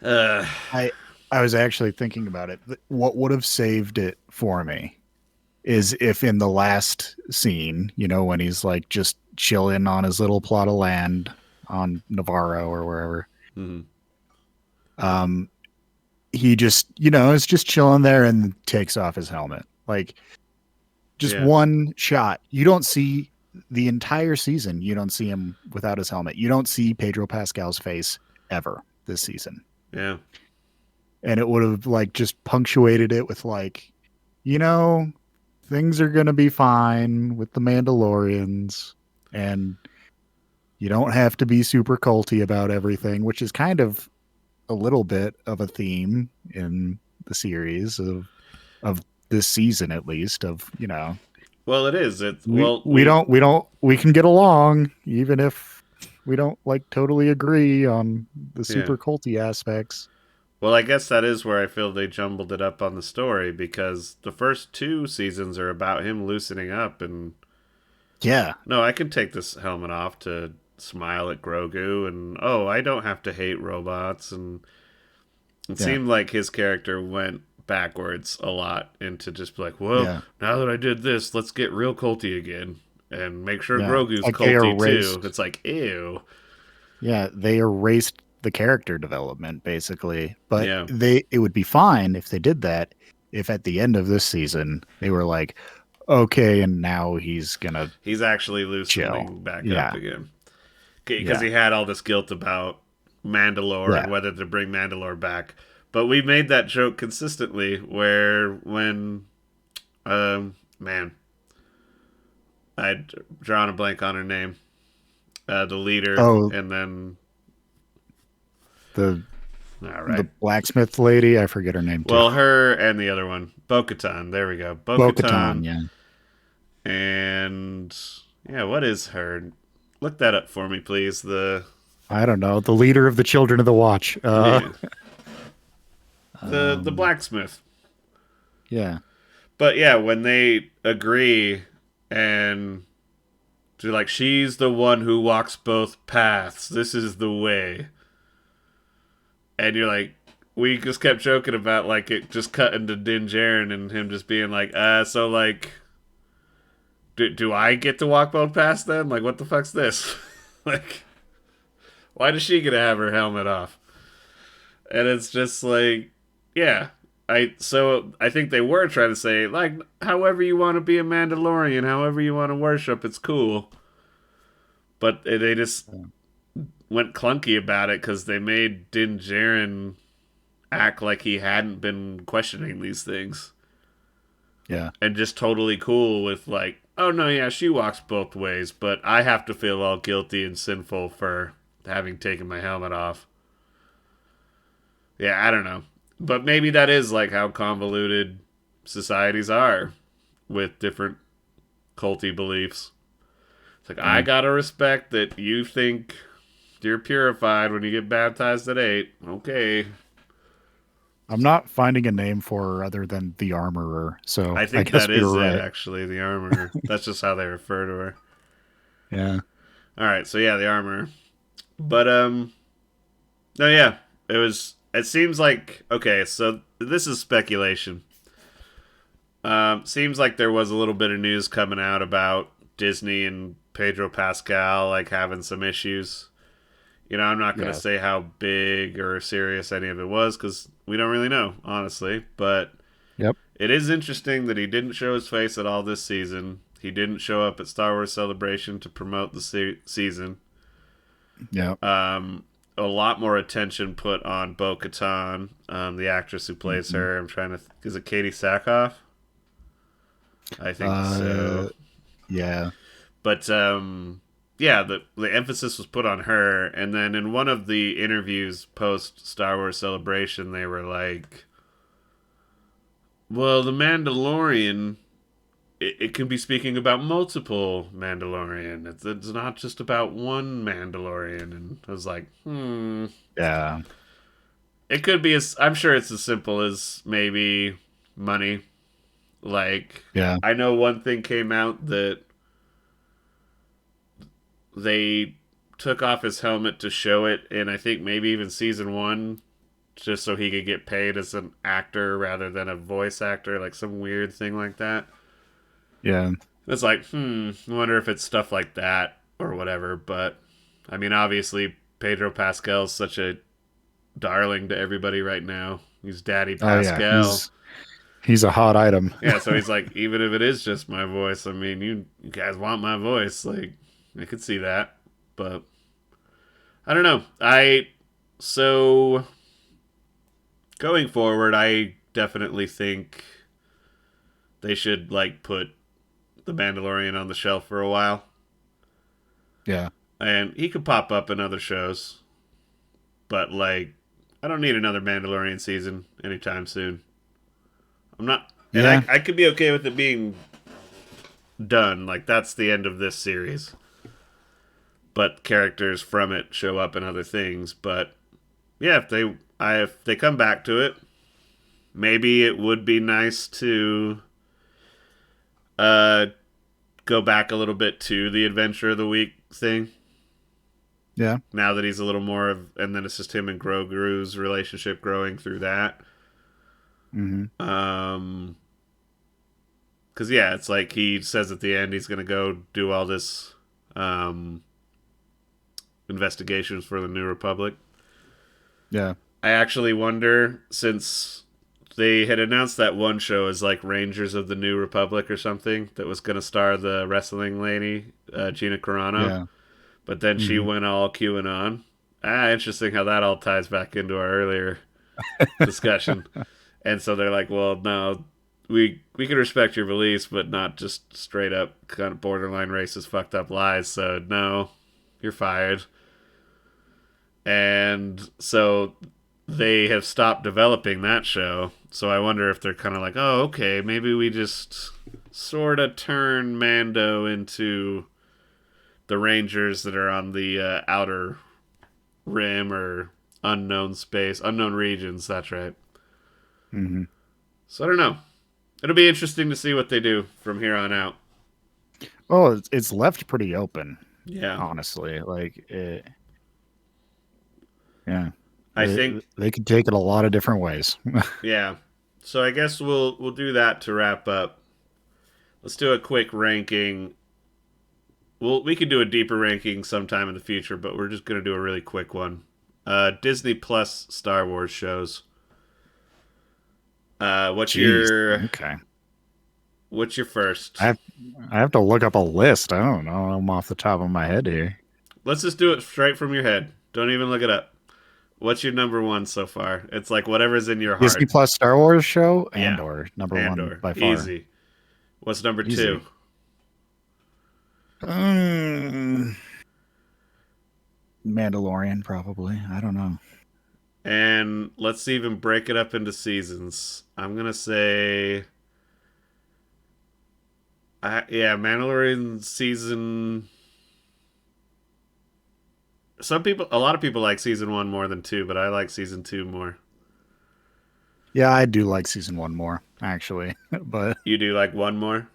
uh, I I was actually thinking about it. What would have saved it for me is if in the last scene, when he's like just chilling on his little plot of land on Navarro or wherever, mhm. um, he just, is just chilling there and takes off his helmet. Like just Yeah, one shot. You don't see the entire season. You don't see him without his helmet. You don't see Pedro Pascal's face ever this season. yeah, And it would have like just punctuated it with like, you know, things are going to be fine with the Mandalorians, and you don't have to be super culty about everything, which is kind of a little bit of a theme in the series of this season, at least, of, well, it is. It's we well, we don't we don't we can get along even if we don't like totally agree on the yeah. super culty aspects. Well, I guess that is where I feel they jumbled it up on the story, because the first two seasons are about him loosening up and, Yeah. no, I can take this helmet off to smile at Grogu, and oh, I don't have to hate robots. And it Yeah. seemed like his character went backwards a lot into just like, well, Yeah. now that I did this, let's get real culty again and make sure Yeah. Grogu's Like they culty too. erased It's like, ew. Yeah, they erased the character development basically. But Yeah, it would be fine if they did that if at the end of this season they were like, okay, and now he's gonna he's actually chill. loosening back up Yeah. again, because Yeah. he had all this guilt about Mandalore and Yeah. whether to bring Mandalore back. But we made that joke consistently, where when, man, I'd drawn a blank on her name, the leader, Oh, and then, the all the right. blacksmith lady, I forget her name too. Well, her and the other one, Bo-Katan. There we go, Bo-Katan, Bo-Katan, yeah. and yeah, what is her? Look that up for me, please. I don't know, the leader of the Children of the Watch. Yeah, the Um, blacksmith. yeah. But yeah, when they agree and they're like, she's the one who walks both paths. This is the way. And you're like, we just kept joking about like it just cut into Din Djarin and him just being like, so like, do I get to walk both paths then? Like, what the fuck's this? Like, why does she get to have her helmet off? And it's just like, yeah. I think they were trying to say, like, however you want to be a Mandalorian, however you want to worship, it's cool. But they just went clunky about it because they made Din Djarin act like he hadn't been questioning these things, Yeah. and just totally cool with like, oh no, yeah, she walks both ways, but I have to feel all guilty and sinful for having taken my helmet off. Yeah, I don't know. But maybe that is like how convoluted societies are with different culty beliefs. It's like, I Yeah. gotta respect that you think you're purified when you get baptized at 8. Okay. I'm not finding a name for her other than the Armorer, so I I think guess that we is were it, right. actually, the armor. That's just how they refer to her. Yeah. All right, so yeah, the armor. But no, yeah, it was. It seems like okay. So this is speculation. Seems like there was a little bit of news coming out about Disney and Pedro Pascal like having some issues. You know, I'm not going to Yeah. say how big or serious any of it was because we don't really know, honestly. But Yep. it is interesting that he didn't show his face at all this season. He didn't show up at Star Wars Celebration to promote the season. Yep. A lot more attention put on Bo Katan, the actress who plays Mhm. her. I'm trying to. Is it Katie Sackhoff? I think so. Uh, yeah. But yeah, the emphasis was put on her, and then in one of the interviews post Star Wars Celebration, they were like, "Well, the Mandalorian, it can be speaking about multiple Mandalorian. It's not just about one Mandalorian." And I was like, Yeah. it could be as I'm sure it's as simple as maybe money. Like, Yeah. I know one thing came out that they took off his helmet to show it in I think maybe even season 1 just so he could get paid as an actor rather than a voice actor, like some weird thing like that. Yeah. It's like, I wonder if it's stuff like that or whatever, but I mean obviously Pedro Pascal's such a darling to everybody right now. He's Daddy Oh yeah. Pascal. He's a hot item. Yeah, so he's like, even if it is just my voice, I mean, you guys want my voice, like, I could see that, but I don't know. So going forward, I definitely think they should like put the Mandalorian on the shelf for a while, Yeah. and he could pop up in other shows, but like, I don't need another Mandalorian season anytime soon. I'm not, and Yeah. I could be okay with it being done. Like that's the end of this series. But characters from it show up in other things. But yeah, if they come back to it, maybe it would be nice to uh go back a little bit to the adventure of the week thing. Yeah. Now that he's a little more of, and then it's just him and Grogu's relationship growing through that. Hmm. Because yeah, it's like he says at the end he's gonna go do all this investigations for the New Republic. Yeah. I actually wonder, since they had announced that one show as like Rangers of the New Republic or something that was going to star the wrestling lady, Gina Carano, Yeah. but then she Hmm. went all QAnon. Interesting how that all ties back into our earlier discussion. And so they're like, well, no, we can respect your beliefs, but not just straight up kind of borderline racist, fucked up lies. So no, you're fired. And so they have stopped developing that show. So I wonder if they're kind of like, oh, okay, maybe we just sort of turn Mando into the Rangers that are on the outer rim or unknown space, unknown regions. That's right. Hmm. So I don't know. It'll be interesting to see what they do from here on out. Well, it's left pretty open, Yeah, honestly. Like it. Yeah. I think. They could take it a lot of different ways. Yeah. So I guess we'll do that to wrap up. Let's do a quick ranking. We could do a deeper ranking sometime in the future, but we're just gonna do a really quick one. Disney Plus Star Wars shows. What's Jeez. your Okay. what's your first? I have to look up a list. I don't know. I'm off the top of my head here. Let's just do it straight from your head. Don't even look it up. What's your number one so far? It's like whatever's in your Disney heart. Plus Star Wars show, Yeah, Andor, number one Andor, by far. easy. What's number Easy. two? Um, Mandalorian, probably. I don't know. And let's even break it up into seasons. I'm gonna say, yeah, Mandalorian season. a lot of people like season 1 more than 2, but I like season 2 more. Yeah, I do like season 1 more, actually. But You do like 1 more?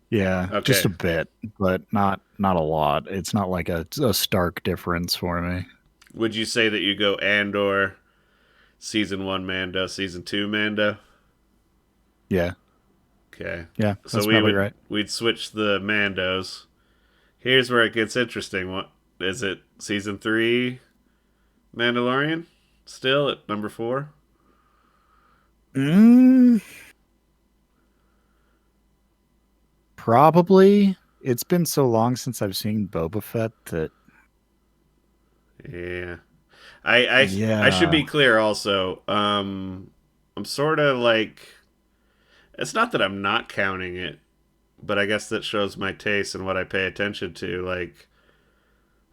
yeah, just Okay. a bit, but not a lot. It's not like a stark difference for me. Would you say that you go Andor season 1 Mando, season 2 Mando? Yeah. Okay. Yeah, So that's probably right. we'd switch the Mandos. Here's where it gets interesting. What is it? Season 3 Mandalorian still at number 4? Mm, probably. It's been so long since I've seen Boba Fett that Yeah. I should yeah. be clear also. I'm sort of like, it's not that I'm not counting it, but I guess that shows my taste and what I pay attention to. Like,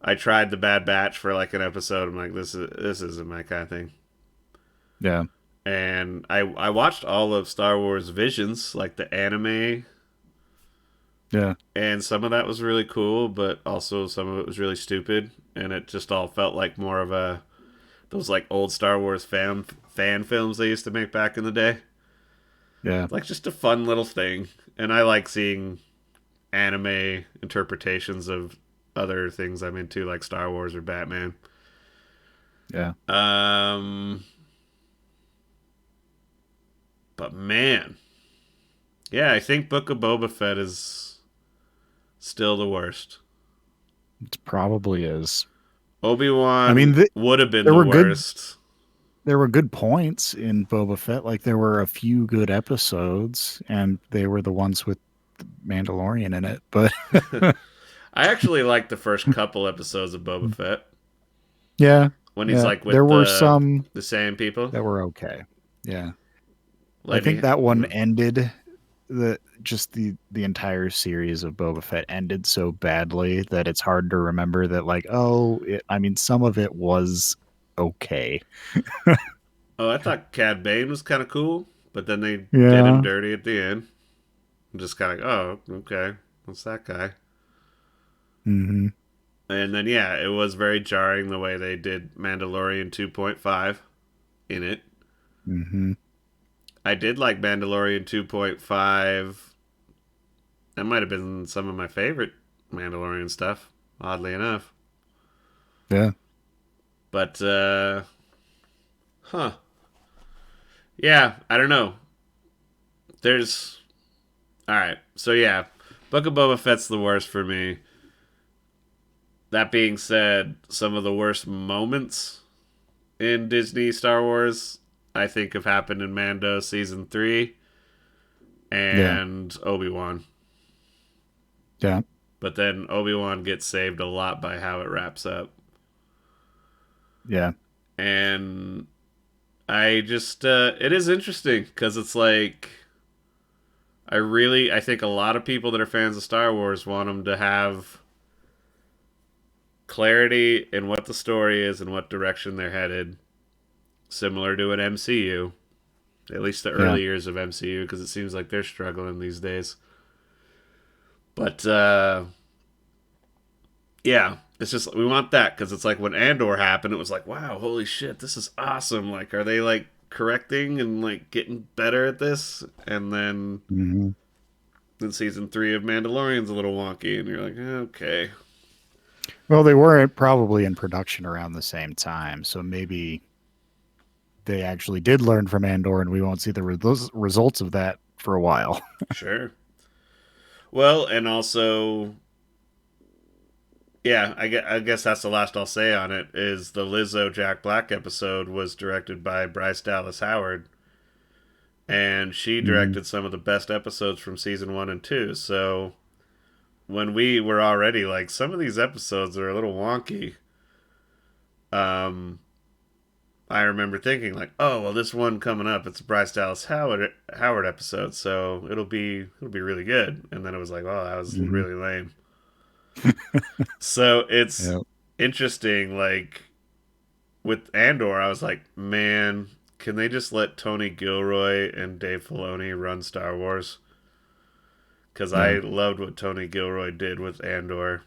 I tried the Bad Batch for like an episode. I'm like, this isn't my kind of thing. Yeah. And I watched all of Star Wars Visions, like the anime, Yeah. and some of that was really cool, but also some of it was really stupid, and it just all felt like more of a those like old Star Wars fan films they used to make back in the day. Yeah. Like just a fun little thing. And I like seeing anime interpretations of other things I'm into, like Star Wars or Batman. Yeah. Um, but man, yeah, I think Book of Boba Fett is still the worst. It probably is. Obi I mean, Wan would have been there the were good worst. there were good points in Boba Fett. Like there were a few good episodes, and they were the ones with Mandalorian in it. But I actually like the first couple episodes of Boba Fett yeah, when he's yeah, like there with were some the sand people. that were okay. Yeah, I Let think me. that one ended the entire series of Boba Fett ended so badly that it's hard to remember that like I mean some of it was okay. Oh, I thought Cad Bane was kind of cool, but then they did him Yeah. dirty at the end. I'm just kind of, oh, okay, what's that guy? Hmm. And then yeah, it was very jarring the way they did Mandalorian 2.5 in it. Hmm. I did like Mandalorian 2.5. That might have been some of my favorite Mandalorian stuff, oddly enough. Yeah. But huh. Yeah, I don't know. There's all right. So yeah, Book of Boba Fett's the worst for me. That being said, some of the worst moments in Disney Star Wars I think have happened in Mando season 3 Yeah. and Obi-Wan. Yeah. But then Obi-Wan gets saved a lot by how it wraps up. Yeah. And I just it is interesting cuz it's like I think a lot of people that are fans of Star Wars want them to have clarity in what the story is and what direction they're headed, similar to an MCU, at least the Yeah. early years of MCU, because it seems like they're struggling these days. But yeah, it's just we want that because it's like when Andor happened, it was like, wow, holy shit, this is awesome. Like, are they like correcting and like getting better at this? And Hmm. then season 3 of Mandalorian's a little wonky, and you're like, okay, Well, they were probably in production around the same time, so maybe they actually did learn from Andor, and we won't see the results of that for a while. sure. Well, and also yeah, I guess that's the last I'll say on it. Is the Lizzo Jack Black episode was directed by Bryce Dallas Howard, and she Hmm. directed some of the best episodes from season 1 and 2. So when we were already like some of these episodes are a little wonky, um, I remember thinking like, oh well, this one coming up, it's a Bryce Dallas Howard episode, so it'll be really good. And then it was like, oh, that was Hmm. really lame. So it's Yeah. interesting, like with Andor, I was like, man, can they just let Tony Gilroy and Dave Filoni run Star Wars? Because I Yeah. loved what Tony Gilroy did with Andor,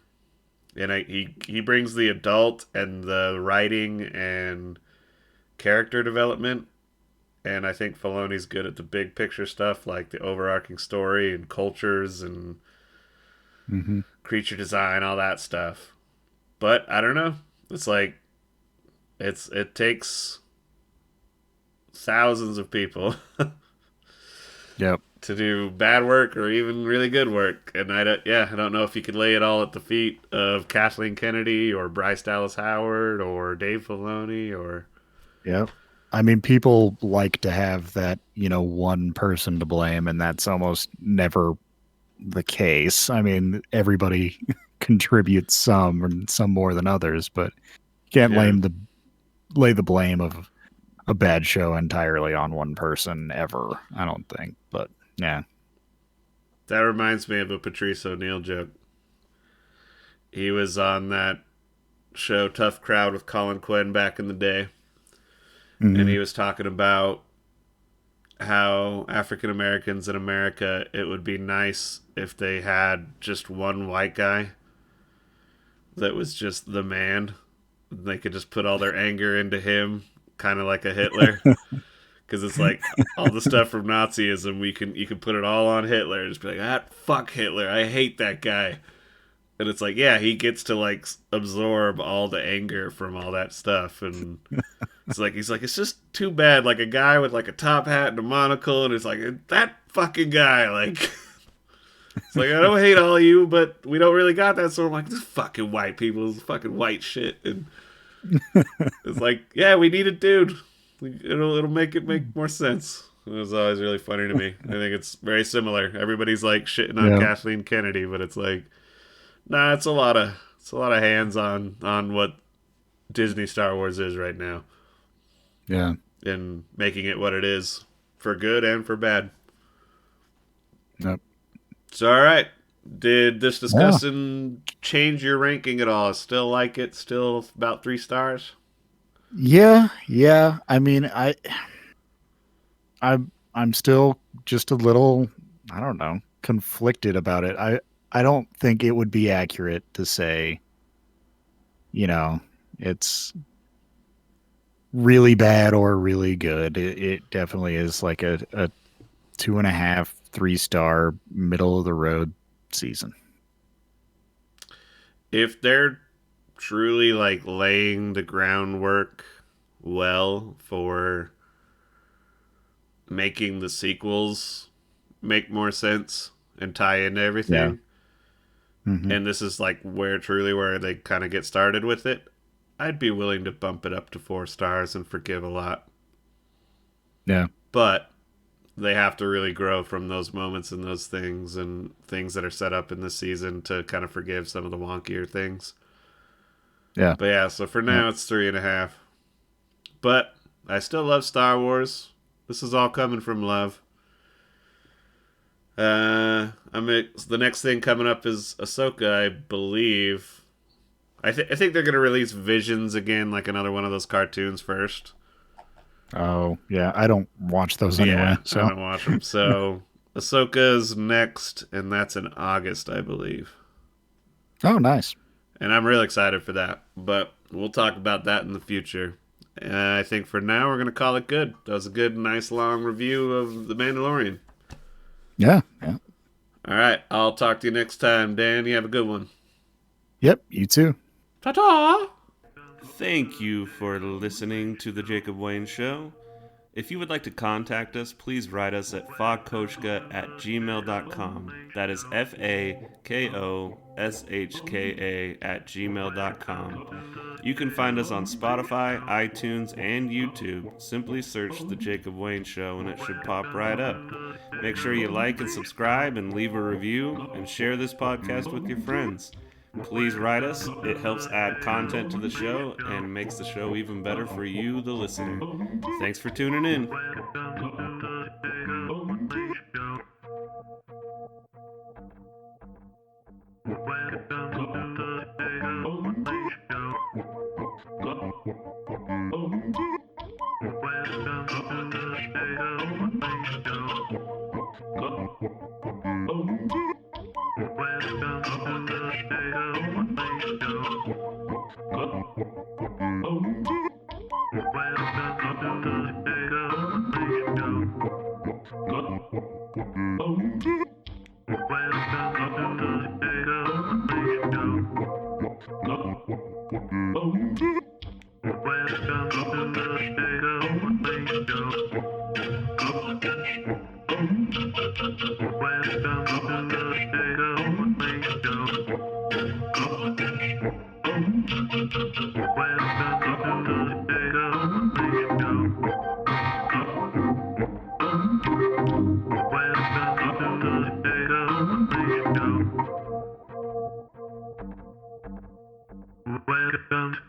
and he brings the adult and the writing and character development. And I think Filoni's good at the big picture stuff, like the overarching story and cultures and Mm-hmm. creature design, all that stuff. But I don't know. It's like it takes thousands of people Yep. to do bad work or even really good work, and I don't know if you could lay it all at the feet of Kathleen Kennedy or Bryce Dallas Howard or Dave Filoni or Yep. I mean, people like to have that, one person to blame, and that's almost never the case. I mean, everybody contributes some, and some more than others, but you can't Yeah. lay the blame of a bad show entirely on one person ever. I don't think, but yeah. That reminds me of a Patrice O'Neill joke. He was on that show Tough Crowd with Colin Quinn back in the day, and Mhm. he was talking about how African Americans in America, it would be nice if they had just one white guy that was just the man. They could just put all their anger into him, kind of like a Hitler. Because it's like all the stuff from Nazism, you can put it all on Hitler. Just be like, fuck Hitler, I hate that guy. And it's like, yeah, he gets to like absorb all the anger from all that stuff, and he's like, it's just too bad, like a guy with like a top hat and a monocle, and it's like that fucking guy, like. It's like, I don't hate all of you, but we don't really got that. So I'm like, this fucking white people, this fucking white shit, and it's like, yeah, we need a dude. It'll make it make more sense. It was always really funny to me. I think it's very similar. Everybody's like shitting on Yeah. Kathleen Kennedy, but it's like, nah, it's a lot of hands on what Disney Star Wars is right now, Yeah. and making it what it is for good and for bad. Yep. So all right, did this discussion change your ranking at all? Still like it? Still about 3 stars? Yeah. I mean, I'm still just a little, I don't know, conflicted about it. I don't think it would be accurate to say, it's really bad or really good. It definitely is like a 2.5, 3-star middle of the road season. If they're truly like laying the groundwork well for making the sequels make more sense and tie into everything, Mhm. and this is like where they kind of get started with it, I'd be willing to bump it up to 4 stars and forgive a lot. Yeah. But they have to really grow from those moments and those things and things that are set up in this season to kind of forgive some of the wonkier things. Yeah. But yeah, so for now it's 3.5. But I still love Star Wars. This is all coming from love. The next thing coming up is Ahsoka, I believe. I think they're gonna release Visions again, like another one of those cartoons first. Oh, yeah. I don't watch those Yeah, anyway. I So don't watch them. So Ahsoka's next, and that's in August, I believe. Oh, nice. And I'm real excited for that. But we'll talk about that in the future. I think for now we're gonna call it good. That was a good, nice, long review of The Mandalorian. Yeah. All right, I'll talk to you next time, Dan. You have a good one. Yep, you too. Ta-ta! Thank you for listening to The Jacob Wayne Show. If you would like to contact us, please write us at fakkoshka@gmail.com. That is FAKOSHKA@gmail.com. You can find us on Spotify, iTunes, and YouTube. Simply search The Jacob Wayne Show and it should pop right up. Make sure you like and subscribe and leave a review and share this podcast with your friends. Please write us. It helps add content to the show and makes the show even better for you, the listener. Thanks for tuning in. Welcome to the show. Welcome